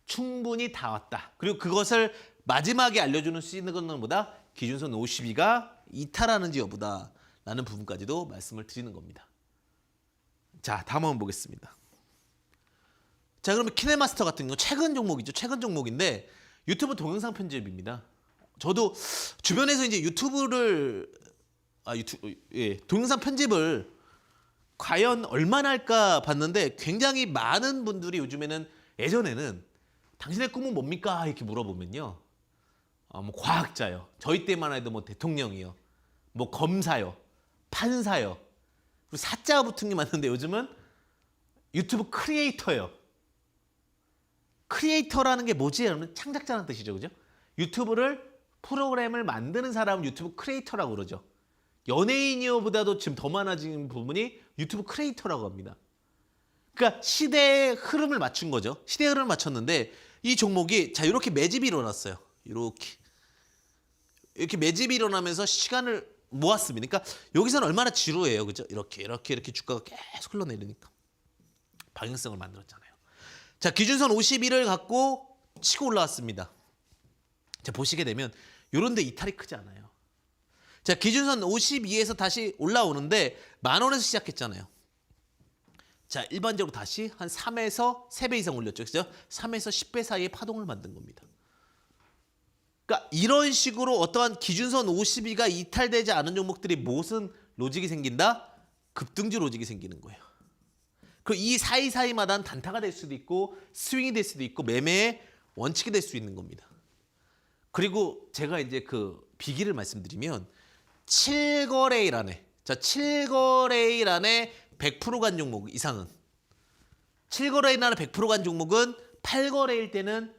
충분히 다 왔다. 그리고 그것을 마지막에 알려주는 시그널은 뭐다? 기준선 52가 이탈하는지 여부다. 라는 부분까지도 말씀을 드리는 겁니다. 자, 다음 한번 보겠습니다. 자, 그러면 키네마스터 같은 경우 최근 종목이죠. 최근 종목인데 유튜브 동영상 편집입니다. 저도 주변에서 이제 동영상 편집을 과연 얼마나 할까 봤는데 굉장히 많은 분들이 요즘에는 예전에는 당신의 꿈은 뭡니까? 이렇게 물어보면요. 뭐 과학자요. 저희 때만 해도 뭐 대통령이요. 뭐 검사요. 판사요. 그리고 사자가 붙은 게 많은데 요즘은 유튜브 크리에이터요. 크리에이터라는 게 뭐지? 여러분 창작자라는 뜻이죠. 그죠? 프로그램을 만드는 사람은 유튜브 크리에이터라고 그러죠. 연예인이요보다도 지금 더 많아진 부분이 유튜브 크리에이터라고 합니다. 그러니까 시대의 흐름을 맞춘 거죠. 시대의 흐름을 맞췄는데 이 종목이 자 이렇게 매집이 일어났어요. 이렇게 매집이 일어나면서 시간을 모았습니다. 그러니까 여기서는 얼마나 지루해요. 그죠? 이렇게 주가가 계속 흘러내리니까 방향성을 만들었잖아요. 자, 기준선 51을 갖고 치고 올라왔습니다. 자, 보시게 되면 이런 데 이탈이 크지 않아요. 자, 기준선 52에서 다시 올라오는데 10,000원에서 시작했잖아요. 자, 일반적으로 다시 한 3에서 3배 이상 올렸죠. 그죠? 3에서 10배 사이의 파동을 만든 겁니다. 그러니까 이런 식으로 어떠한 기준선 52가 이탈되지 않은 종목들이 무슨 로직이 생긴다? 급등주 로직이 생기는 거예요. 그리고 이 사이사이마다는 단타가 될 수도 있고 스윙이 될 수도 있고 매매의 원칙이 될 수 있는 겁니다. 그리고 제가 이제 그 비기를 말씀드리면 7거래일 안에 100% 간 종목 이상은 7거래일 안에 100% 간 종목은 8거래일 때는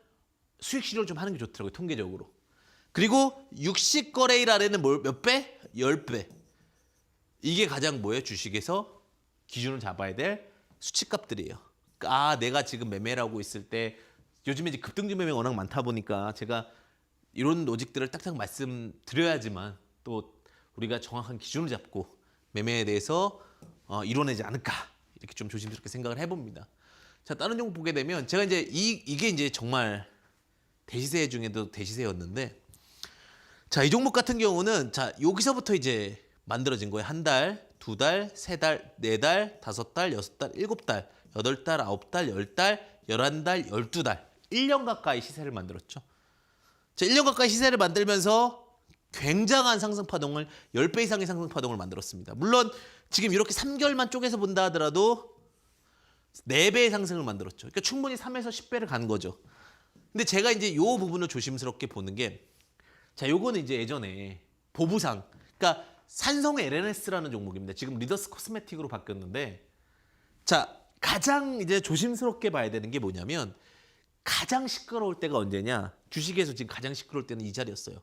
수익 실현을 좀 하는 게 좋더라고요. 통계적으로. 그리고 60거래일 아래는 몇 배? 10배. 이게 가장 뭐예요? 주식에서 기준을 잡아야 될 수치값들이에요. 내가 지금 매매를 하고 있을 때 요즘에 이제 급등주 매매가 워낙 많다 보니까 제가 이런 로직들을 딱딱 말씀드려야지만 또 우리가 정확한 기준을 잡고 매매에 대해서 이뤄내지 않을까 이렇게 좀 조심스럽게 생각을 해봅니다. 자, 다른 종목 보게 되면 제가 이제 이게 이제 정말 대시세 중에도 대시세였는데 자, 이 종목 같은 경우는 자, 여기서부터 이제 만들어진 거예요. 한 달, 두 달, 세 달, 네 달, 다섯 달, 여섯 달, 일곱 달, 여덟 달, 아홉 달, 열 달, 11달, 12달, 1년 가까이 시세를 만들었죠. 자, 1년 가까이 시세를 만들면서 굉장한 상승 파동을 10배 이상의 상승 파동을 만들었습니다. 물론 지금 이렇게 3개월만 쪼개서 본다 하더라도 4배의 상승을 만들었죠. 그러니까 충분히 3에서 10배를 간 거죠. 근데 제가 이제 요 부분을 조심스럽게 보는 게 자, 요거는 이제 예전에 보부상 그러니까 산성 LNS라는 종목입니다. 지금 리더스 코스메틱으로 바뀌었는데 자, 가장 이제 조심스럽게 봐야 되는 게 뭐냐면 가장 시끄러울 때가 언제냐? 주식에서 지금 가장 시끄러울 때는 이 자리였어요.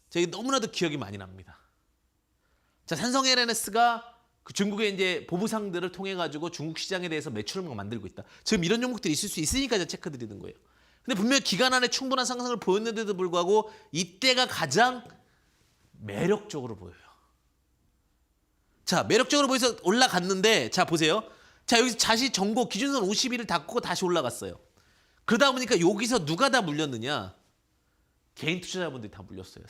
제가 너무나도 기억이 많이 납니다. 자, 산성 LNS가 그 중국의 이제 보부상들을 통해 가지고 중국 시장에 대해서 매출을 막 만들고 있다. 지금 이런 종목들이 있을 수 있으니까 제가 체크 드리는 거예요. 근데 분명히 기간 안에 충분한 상승을 보였는데도 불구하고 이때가 가장 매력적으로 보여요. 자, 매력적으로 보여서 올라갔는데 자 보세요. 자, 여기서 다시 전고 기준선 50일을 닫고 다시 올라갔어요. 그러다 보니까 여기서 누가 다 물렸느냐? 개인 투자자분들이 다 물렸어요.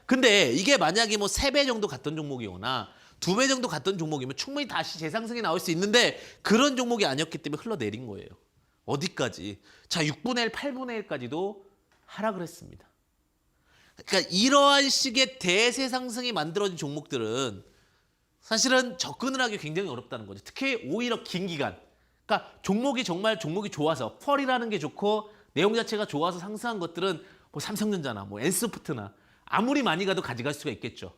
근데 이게 만약에 뭐 3배 정도 갔던 종목이거나 2배 정도 갔던 종목이면 충분히 다시 재상승이 나올 수 있는데 그런 종목이 아니었기 때문에 흘러내린 거예요. 어디까지? 자, 6분의 1, 8분의 1까지도 하락을 했습니다. 그러니까 이러한 식의 대세 상승이 만들어진 종목들은 사실은 접근을 하기 굉장히 어렵다는 거죠. 특히 오히려 긴 기간. 그러니까 종목이 정말 종목이 좋아서 펄이라는 게 좋고 내용 자체가 좋아서 상승한 것들은 뭐 삼성전자나 뭐 엔소프트나 아무리 많이 가도 가져갈 수가 있겠죠.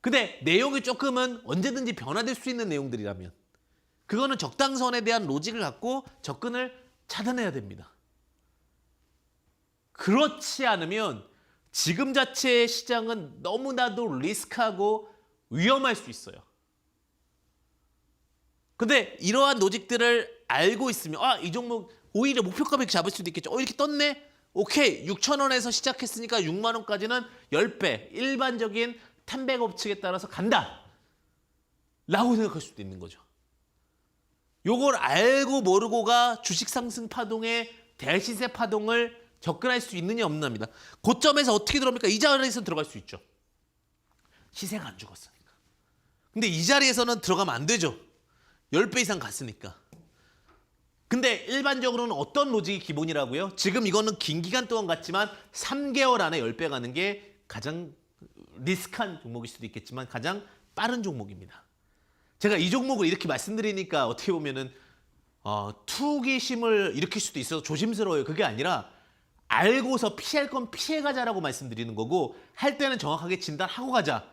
근데 내용이 조금은 언제든지 변화될 수 있는 내용들이라면 그거는 적당선에 대한 로직을 갖고 접근을 차단해야 됩니다. 그렇지 않으면 지금 자체의 시장은 너무나도 리스크하고 위험할 수 있어요. 근데 이러한 로직들을 알고 있으면 이 종목 오히려 목표가 이렇게 잡을 수도 있겠죠. 이렇게 떴네? 오케이. 6,000원에서 시작했으니까 6만 원까지는 10배. 일반적인 템백 법칙에 따라서 간다. 라고 생각할 수도 있는 거죠. 요걸 알고 모르고가 주식 상승 파동에 대시세 파동을 접근할 수 있느냐 없느냐입니다. 고점에서 어떻게 들어옵니까? 이 자리에서 들어갈 수 있죠. 시세가 안 죽었으니까. 근데 이 자리에서는 들어가면 안 되죠. 10배 이상 갔으니까. 근데 일반적으로는 어떤 로직이 기본이라고요? 지금 이거는 긴 기간 동안 갔지만 3개월 안에 10배 가는 게 가장 리스크한 종목일 수도 있겠지만 가장 빠른 종목입니다. 제가 이 종목을 이렇게 말씀드리니까 어떻게 보면은 투기심을 일으킬 수도 있어서 조심스러워요. 그게 아니라 알고서 피할 건 피해가자라고 말씀드리는 거고 할 때는 정확하게 진단하고 가자.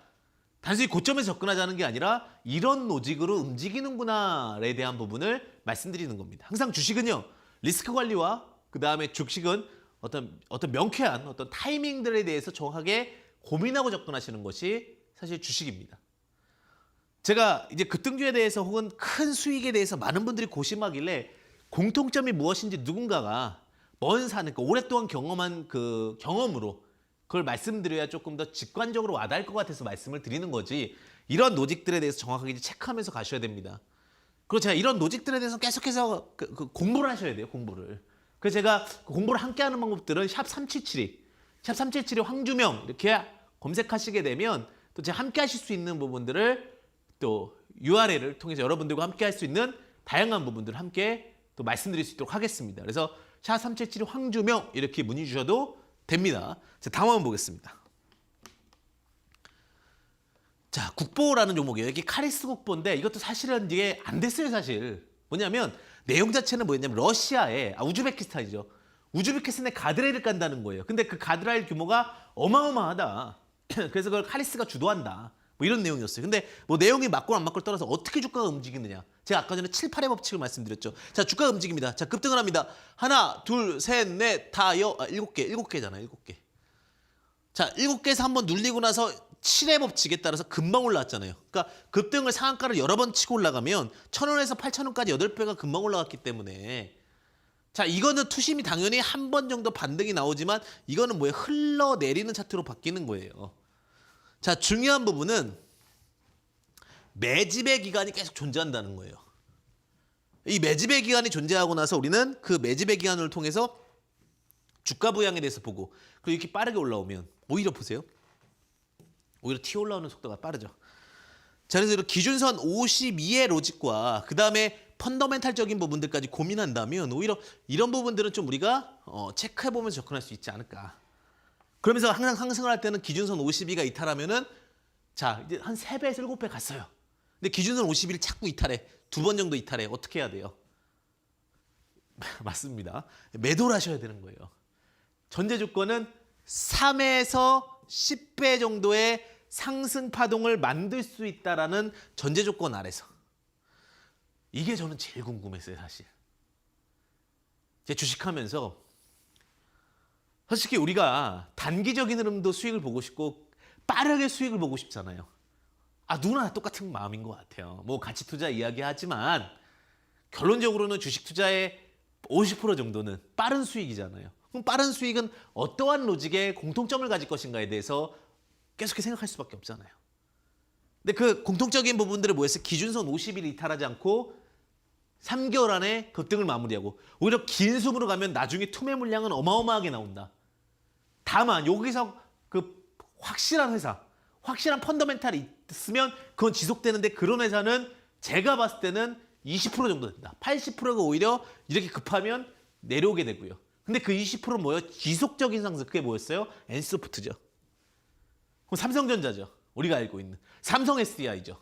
단순히 고점에서 접근하자는 게 아니라 이런 로직으로 움직이는구나에 대한 부분을 말씀드리는 겁니다. 항상 주식은요. 리스크 관리와 그다음에 주식은 어떤 명쾌한 어떤 타이밍들에 대해서 정확하게 고민하고 접근하시는 것이 사실 주식입니다. 제가 이제 급등주에 대해서 혹은 큰 수익에 대해서 많은 분들이 고심하길래 공통점이 무엇인지 누군가가 먼 산, 그러니까 오랫동안 경험한 그 경험으로 그걸 말씀드려야 조금 더 직관적으로 와닿을 것 같아서 말씀을 드리는 거지 이런 로직들에 대해서 정확하게 이제 체크하면서 가셔야 됩니다. 그리고 제가 이런 로직들에 대해서 계속해서 공부를 하셔야 돼요. 공부를. 그래서 제가 공부를 함께 하는 방법들은 샵 3772 황주명 이렇게 검색하시게 되면 또 제가 함께 하실 수 있는 부분들을 또 URL을 통해서 여러분들과 함께 할 수 있는 다양한 부분들을 함께 또 말씀드릴 수 있도록 하겠습니다. 그래서 샵 3772 황주명 이렇게 문의 주셔도 됩니다. 자, 다음 한번 보겠습니다. 자, 국보라는 종목이에요. 이게 카리스 국보인데 이것도 사실은 이게 안 됐어요, 사실. 뭐냐면 내용 자체는 뭐였냐면 러시아의 우즈베키스탄이죠. 우즈베키스탄에 가드레일을 깐다는 거예요. 근데 그 가드레일 규모가 어마어마하다. 그래서 그걸 카리스가 주도한다. 뭐 이런 내용이었어요. 근데 뭐 내용이 맞고 안 맞고를 떠나서 어떻게 주가가 움직이느냐. 제가 아까 전에 7, 8의 법칙을 말씀드렸죠. 자, 주가가 움직입니다. 자, 급등을 합니다. 하나, 둘, 셋, 넷, 다, 7개잖아요. 7개. 자, 7개에서 한번 눌리고 나서 7의 법칙에 따라서 금방 올라왔잖아요. 그러니까 급등을 상한가를 여러 번 치고 올라가면 1,000원에서 8,000원까지 8배가 금방 올라갔기 때문에 자, 이거는 투심이 당연히 한 번 정도 반등이 나오지만 이거는 뭐예요? 흘러내리는 차트로 바뀌는 거예요. 자, 중요한 부분은 매집의 기간이 계속 존재한다는 거예요. 이 매집의 기간이 존재하고 나서 우리는 그 매집의 기간을 통해서 주가 부양에 대해서 보고 그리고 이렇게 빠르게 올라오면 오히려 보세요. 오히려 튀어 올라오는 속도가 빠르죠. 자, 그래서 기준선 52의 로직과 그 다음에 펀더멘탈적인 부분들까지 고민한다면 오히려 이런 부분들은 좀 우리가 체크해보면서 접근할 수 있지 않을까. 그러면서 항상 상승을 할 때는 기준선 52가 이탈하면은 자, 이제 한 3배에서 7배 갔어요. 근데 기준선 52를 자꾸 이탈해. 2번 정도 이탈해. 어떻게 해야 돼요? 맞습니다. 매도를 하셔야 되는 거예요. 전제 조건은 3에서 10배 정도의 상승 파동을 만들 수 있다라는 전제 조건 아래서. 이게 저는 제일 궁금했어요, 사실. 제 주식하면서 솔직히 우리가 단기적인 흐름도 수익을 보고 싶고 빠르게 수익을 보고 싶잖아요. 누구나 똑같은 마음인 것 같아요. 뭐 가치 투자 이야기하지만 결론적으로는 주식 투자의 50% 정도는 빠른 수익이잖아요. 그럼 빠른 수익은 어떠한 로직의 공통점을 가질 것인가에 대해서 계속해서 생각할 수밖에 없잖아요. 근데 그 공통적인 부분들을 뭐였어요? 기준선 50일 이탈하지 않고 3개월 안에 급등을 마무리하고 오히려 긴 숨으로 가면 나중에 투매 물량은 어마어마하게 나온다. 다만 여기서 그 확실한 회사, 확실한 펀더멘탈이 있으면 그건 지속되는데 그런 회사는 제가 봤을 때는 20% 정도 된다. 80%가 오히려 이렇게 급하면 내려오게 되고요. 근데 그 20%는 뭐예요? 지속적인 상승. 그게 뭐였어요? 엔소프트죠. 그럼 삼성전자죠. 우리가 알고 있는. 삼성 SDI죠.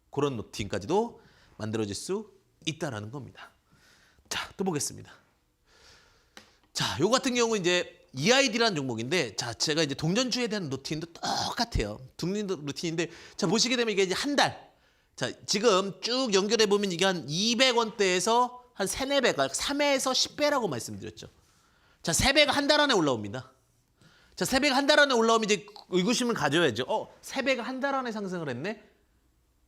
그런 루틴까지도 만들어질 수 있다라는 겁니다. 자, 또 보겠습니다. 자, 요 같은 경우 이제 EID라는 종목인데, 자, 제가 이제 동전주에 대한 루틴도 똑같아요. 동전 루틴인데, 자, 보시게 되면 이게 이제 한 달. 자, 지금 쭉 연결해 보면 이게 한 200원대에서 한 3, 4배가 3회에서 10배라고 말씀드렸죠. 자, 3배가 한 달 안에 올라옵니다. 자, 3배가 한 달 안에 올라오면 이제 의구심을 가져야죠. 3배가 한 달 안에 상승을 했네?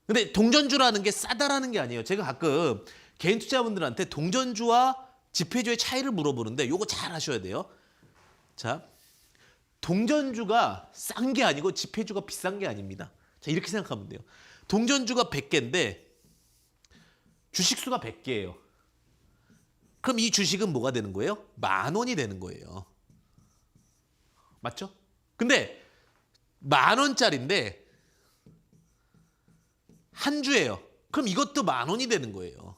근데 동전주라는 게 싸다라는 게 아니에요. 제가 가끔 개인 투자분들한테 동전주와 지폐주의 차이를 물어보는데 요거 잘 하셔야 돼요. 자, 동전주가 싼 게 아니고 지폐주가 비싼 게 아닙니다. 자, 이렇게 생각하면 돼요. 동전주가 100개인데 주식수가 100개예요. 그럼 이 주식은 뭐가 되는 거예요? 10,000원이 되는 거예요. 맞죠? 근데 10,000원짜리인데 한 주예요. 그럼 이것도 10,000원이 되는 거예요.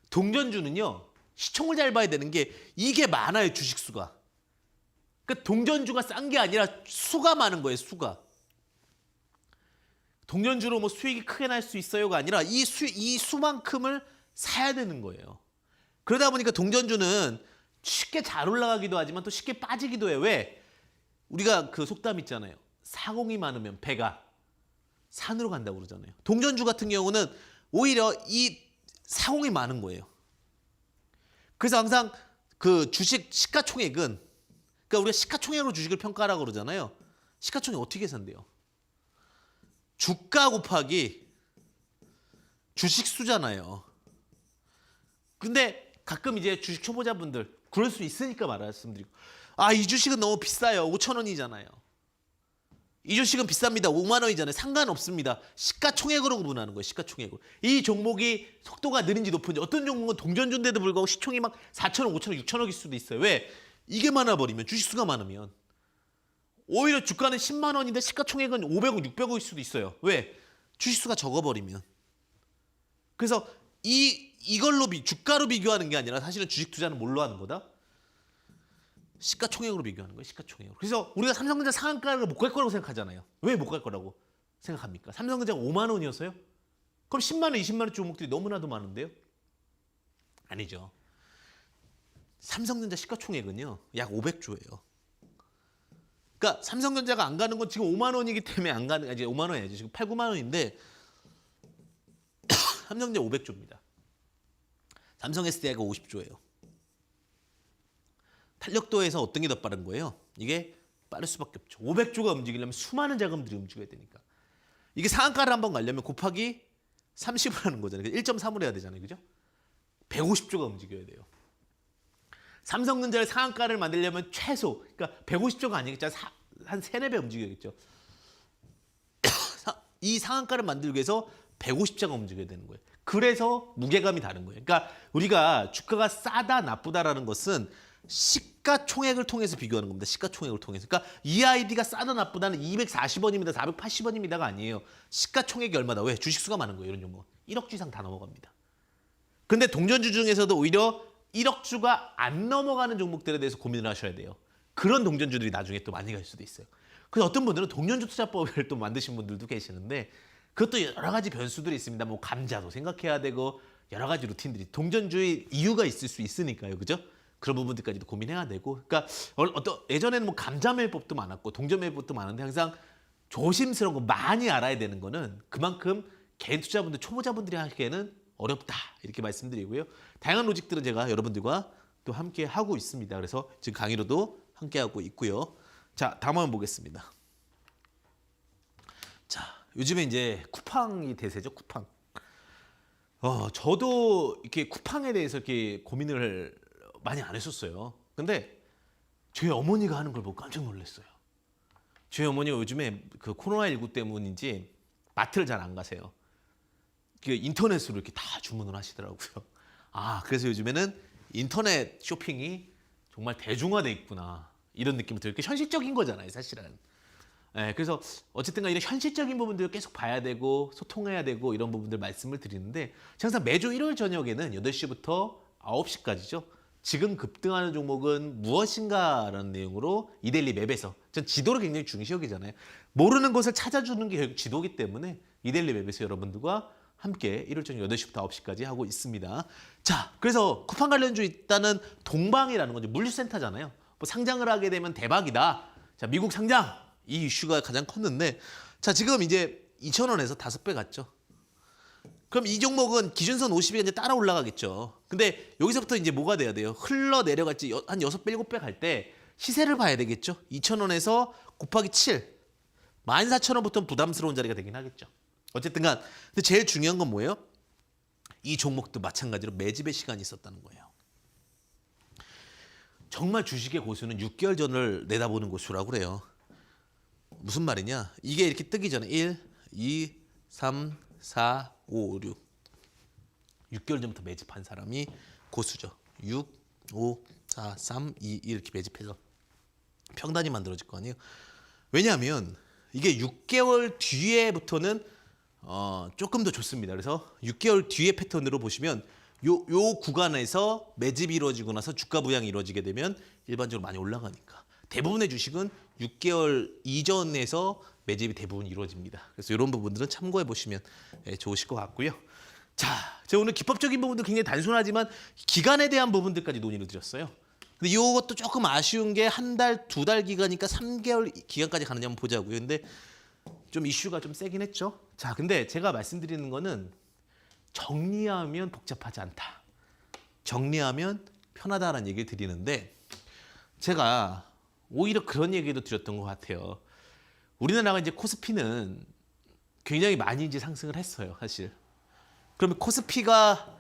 동전주는요, 시총을 잘 봐야 되는 게 이게 많아요, 주식수가. 그러니까 동전주가 싼 게 아니라 수가 많은 거예요, 수가. 동전주로 뭐 수익이 크게 날 수 있어요가 아니라 이 수만큼을 사야 되는 거예요. 그러다 보니까 동전주는 쉽게 잘 올라가기도 하지만 또 쉽게 빠지기도 해요. 왜? 우리가 그 속담 있잖아요. 사공이 많으면 배가 산으로 간다고 그러잖아요. 동전주 같은 경우는 오히려 이 사공이 많은 거예요. 그래서 항상 그 주식 시가총액은, 그러니까 우리가 시가총액으로 주식을 평가하라고 그러잖아요. 시가총액 어떻게 계산돼요? 주가 곱하기 주식 수잖아요. 근데 가끔 이제 주식 초보자분들 그럴 수 있으니까 말씀드리고, 이 주식은 너무 비싸요. 5,000원이잖아요. 이 주식은 비쌉니다. 5만 원이잖아요. 상관없습니다. 시가총액으로 구분하는 거예요. 시가총액으로. 이 종목이 속도가 느린지 높은지, 어떤 종목은 동전주인데도 불구하고 시총이 막 4,000원, 5,000원, 6,000원일 수도 있어요. 왜? 이게 많아버리면, 주식수가 많으면. 오히려 주가는 10만 원인데 시가총액은 500원, 600원일 수도 있어요. 왜? 주식수가 적어버리면. 그래서 이걸로 주가로 비교하는 게 아니라 사실은 주식 투자는 뭘로 하는 거다? 시가총액으로 비교하는 거예요. 시가총액으로. 그래서 우리가 삼성전자 상한가를 못 갈 거라고 생각하잖아요. 왜 못 갈 거라고 생각합니까? 삼성전자가 5만 원이었어요? 그럼 10만 원, 20만 원 종목들이 너무나도 많은데요? 아니죠. 삼성전자 시가총액은요, 약 500조예요. 그러니까 삼성전자가 안 가는 건 지금 5만 원이기 때문에 안 가는, 이제 5만 원이 아니죠. 지금 8, 9만 원인데 삼성전자 500조입니다. 삼성 SDI가 50조예요. 탄력도에서 어떤 게 더 빠른 거예요? 이게 빠를 수밖에 없죠. 500조가 움직이려면 수많은 자금들이 움직여야 되니까. 이게 상한가를 한번 가려면 곱하기 30을 하는 거잖아요. 1.3을 해야 되잖아요. 그죠? 150조가 움직여야 돼요. 삼성전자의 상한가를 만들려면 최소, 그러니까 150조가 아니겠죠. 한 3, 4배 움직여야겠죠. 이 상한가를 만들기 위해서 150자가 움직여야 되는 거예요. 그래서 무게감이 다른 거예요. 그러니까 우리가 주가가 싸다 나쁘다라는 것은 시가총액을 통해서 비교하는 겁니다. 시가총액을 통해서. 그러니까 EID가 싸다 나쁘다는 240원입니다. 480원입니다가 아니에요. 시가총액이 얼마다. 왜? 주식수가 많은 거예요. 이런 종목은. 1억 주 이상 다 넘어갑니다. 근데 동전주 중에서도 오히려 1억 주가 안 넘어가는 종목들에 대해서 고민을 하셔야 돼요. 그런 동전주들이 나중에 또 많이 갈 수도 있어요. 그래서 어떤 분들은 동전주 투자법을 또 만드신 분들도 계시는데 그것도 여러 가지 변수들이 있습니다. 뭐 감자도 생각해야 되고 여러 가지 루틴들이, 동전주의 이유가 있을 수 있으니까요. 그죠? 그런 부분들까지도 고민해야 되고, 그러니까 예전에는 뭐 감자매법도 많았고 동전매법도 많은데 항상 조심스러운 거 많이 알아야 되는 거는 그만큼 개인 투자분들, 초보자분들이 하기에는 어렵다 이렇게 말씀드리고요. 다양한 로직들은 제가 여러분들과 또 함께 하고 있습니다. 그래서 지금 강의로도 함께 하고 있고요. 자, 다음 한번 보겠습니다. 자, 요즘에 이제 쿠팡이 대세죠, 쿠팡. 저도 이렇게 쿠팡에 대해서 이렇게 고민을 많이 안 했었어요. 근데 저희 어머니가 하는 걸 보고 깜짝 놀랐어요. 저희 어머니가 요즘에 그 코로나19 때문인지 마트를 잘 안 가세요. 그 인터넷으로 이렇게 다 주문을 하시더라고요. 그래서 요즘에는 인터넷 쇼핑이 정말 대중화돼 있구나. 이런 느낌이 들어요. 현실적인 거잖아요, 사실은. 그래서 어쨌든 간에 이런 현실적인 부분들을 계속 봐야 되고 소통해야 되고 이런 부분들 말씀을 드리는데 항상 매주 일요일 저녁에는 8시부터 9시까지죠. 지금 급등하는 종목은 무엇인가라는 내용으로 이데일리 맵에서 전 지도를 굉장히 중시 여기잖아요. 모르는 것을 찾아주는 게 결국 지도기 때문에 이데일리 맵에서 여러분들과 함께 일요일 저녁 8시부터 9시까지 하고 있습니다. 자, 그래서 쿠팡 관련주 일단은 동방이라는 건지 물류센터잖아요. 뭐 상장을 하게 되면 대박이다. 자, 미국 상장 이 이슈가 가장 컸는데 자, 지금 이제 2,000원에서 5배 갔죠. 그럼 이 종목은 기준선 50이 이제 따라 올라가겠죠. 근데 여기서부터 이제 뭐가 돼야 돼요? 흘러 내려갈지 한 6배, 7배 갈 때 시세를 봐야 되겠죠. 2,000원에서 곱하기 7. 14,000원부터는 부담스러운 자리가 되긴 하겠죠. 어쨌든 간 근데 제일 중요한 건 뭐예요? 이 종목도 마찬가지로 매집의 시간이 있었다는 거예요. 정말 주식의 고수는 6개월 전을 내다보는 고수라고 그래요. 무슨 말이냐? 이게 이렇게 뜨기 전에 1, 2, 3, 4, 5, 6. 6개월 전부터 매집한 사람이 고수죠. 6, 5, 4, 3, 2, 1 이렇게 매집해서 평단이 만들어질 거 아니에요. 왜냐하면 이게 6개월 뒤에부터는 조금 더 좋습니다. 그래서 6개월 뒤의 패턴으로 보시면 요 구간에서 매집이 이루어지고 나서 주가 부양이 이루어지게 되면 일반적으로 많이 올라가니까 대부분의 주식은 6개월 이전에서 매집이 대부분 이루어집니다. 그래서 이런 부분들은 참고해 보시면 좋으실 것 같고요. 자, 제가 오늘 기법적인 부분도 굉장히 단순하지만 기간에 대한 부분들까지 논의를 드렸어요. 근데 이것도 조금 아쉬운 게 한 달, 2달 기간이니까 3개월 기간까지 가느냐 한번 보자고요. 근데 좀 이슈가 좀 세긴 했죠. 자, 근데 제가 말씀드리는 거는 정리하면 복잡하지 않다. 정리하면 편하다라는 얘기를 드리는데 제가 오히려 그런 얘기도 드렸던 것 같아요. 우리나라가 이제 코스피는 굉장히 많이 이제 상승을 했어요, 사실. 그러면 코스피가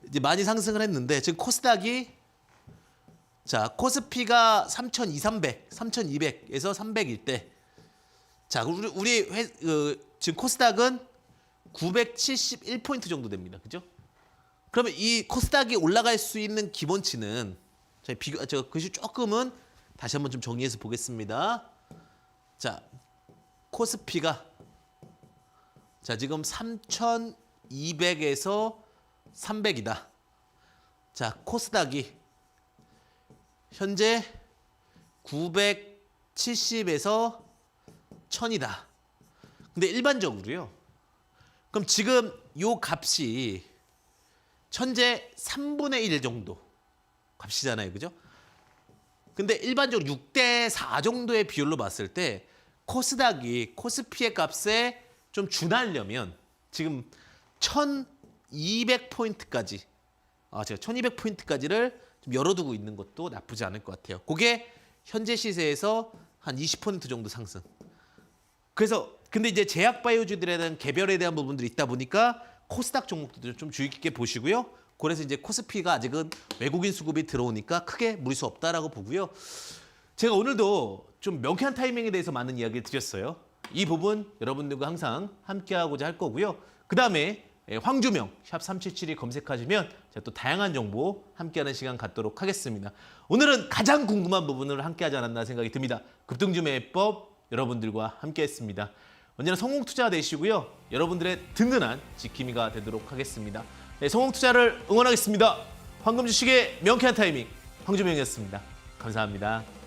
이제 많이 상승을 했는데 지금 코스닥이 코스피가 3,200, 3,200에서 300일 때 자, 지금 코스닥은 971포인트 정도 됩니다. 그죠? 그러면 이 코스닥이 올라갈 수 있는 기본치는 저 글씨 조금은 다시 한번 좀 정리해서 보겠습니다. 자, 코스피가 지금 3,200에서 300이다. 자, 코스닥이 현재 970에서 1000이다. 근데 일반적으로요. 그럼 지금 요 값이 현재 3분의 1 정도 값이잖아요. 그죠? 근데 일반적으로 6대 4 정도의 비율로 봤을 때 코스닥이 코스피의 값에 좀 준하려면 지금 1200포인트까지 제가 1200포인트까지를 좀 열어두고 있는 것도 나쁘지 않을 것 같아요. 그게 현재 시세에서 한 20% 정도 상승. 그래서 근데 이제 제약바이오주들에 대한 개별에 대한 부분들이 있다 보니까 코스닥 종목들도 좀 주의 깊게 보시고요. 그래서 이제 코스피가 아직은 외국인 수급이 들어오니까 크게 무리수 없다라고 보고요. 제가 오늘도 좀 명쾌한 타이밍에 대해서 많은 이야기를 드렸어요. 이 부분 여러분들과 항상 함께하고자 할 거고요. 그 다음에 황주명 샵3772 검색하시면 제가 또 다양한 정보 함께하는 시간 갖도록 하겠습니다. 오늘은 가장 궁금한 부분을 함께하지 않았나 생각이 듭니다. 급등주 매매법 여러분들과 함께했습니다. 언제나 성공투자 되시고요. 여러분들의 든든한 지킴이가 되도록 하겠습니다. 네, 성공투자를 응원하겠습니다. 황금주식의 명쾌한 타이밍 황주명이었습니다. 감사합니다.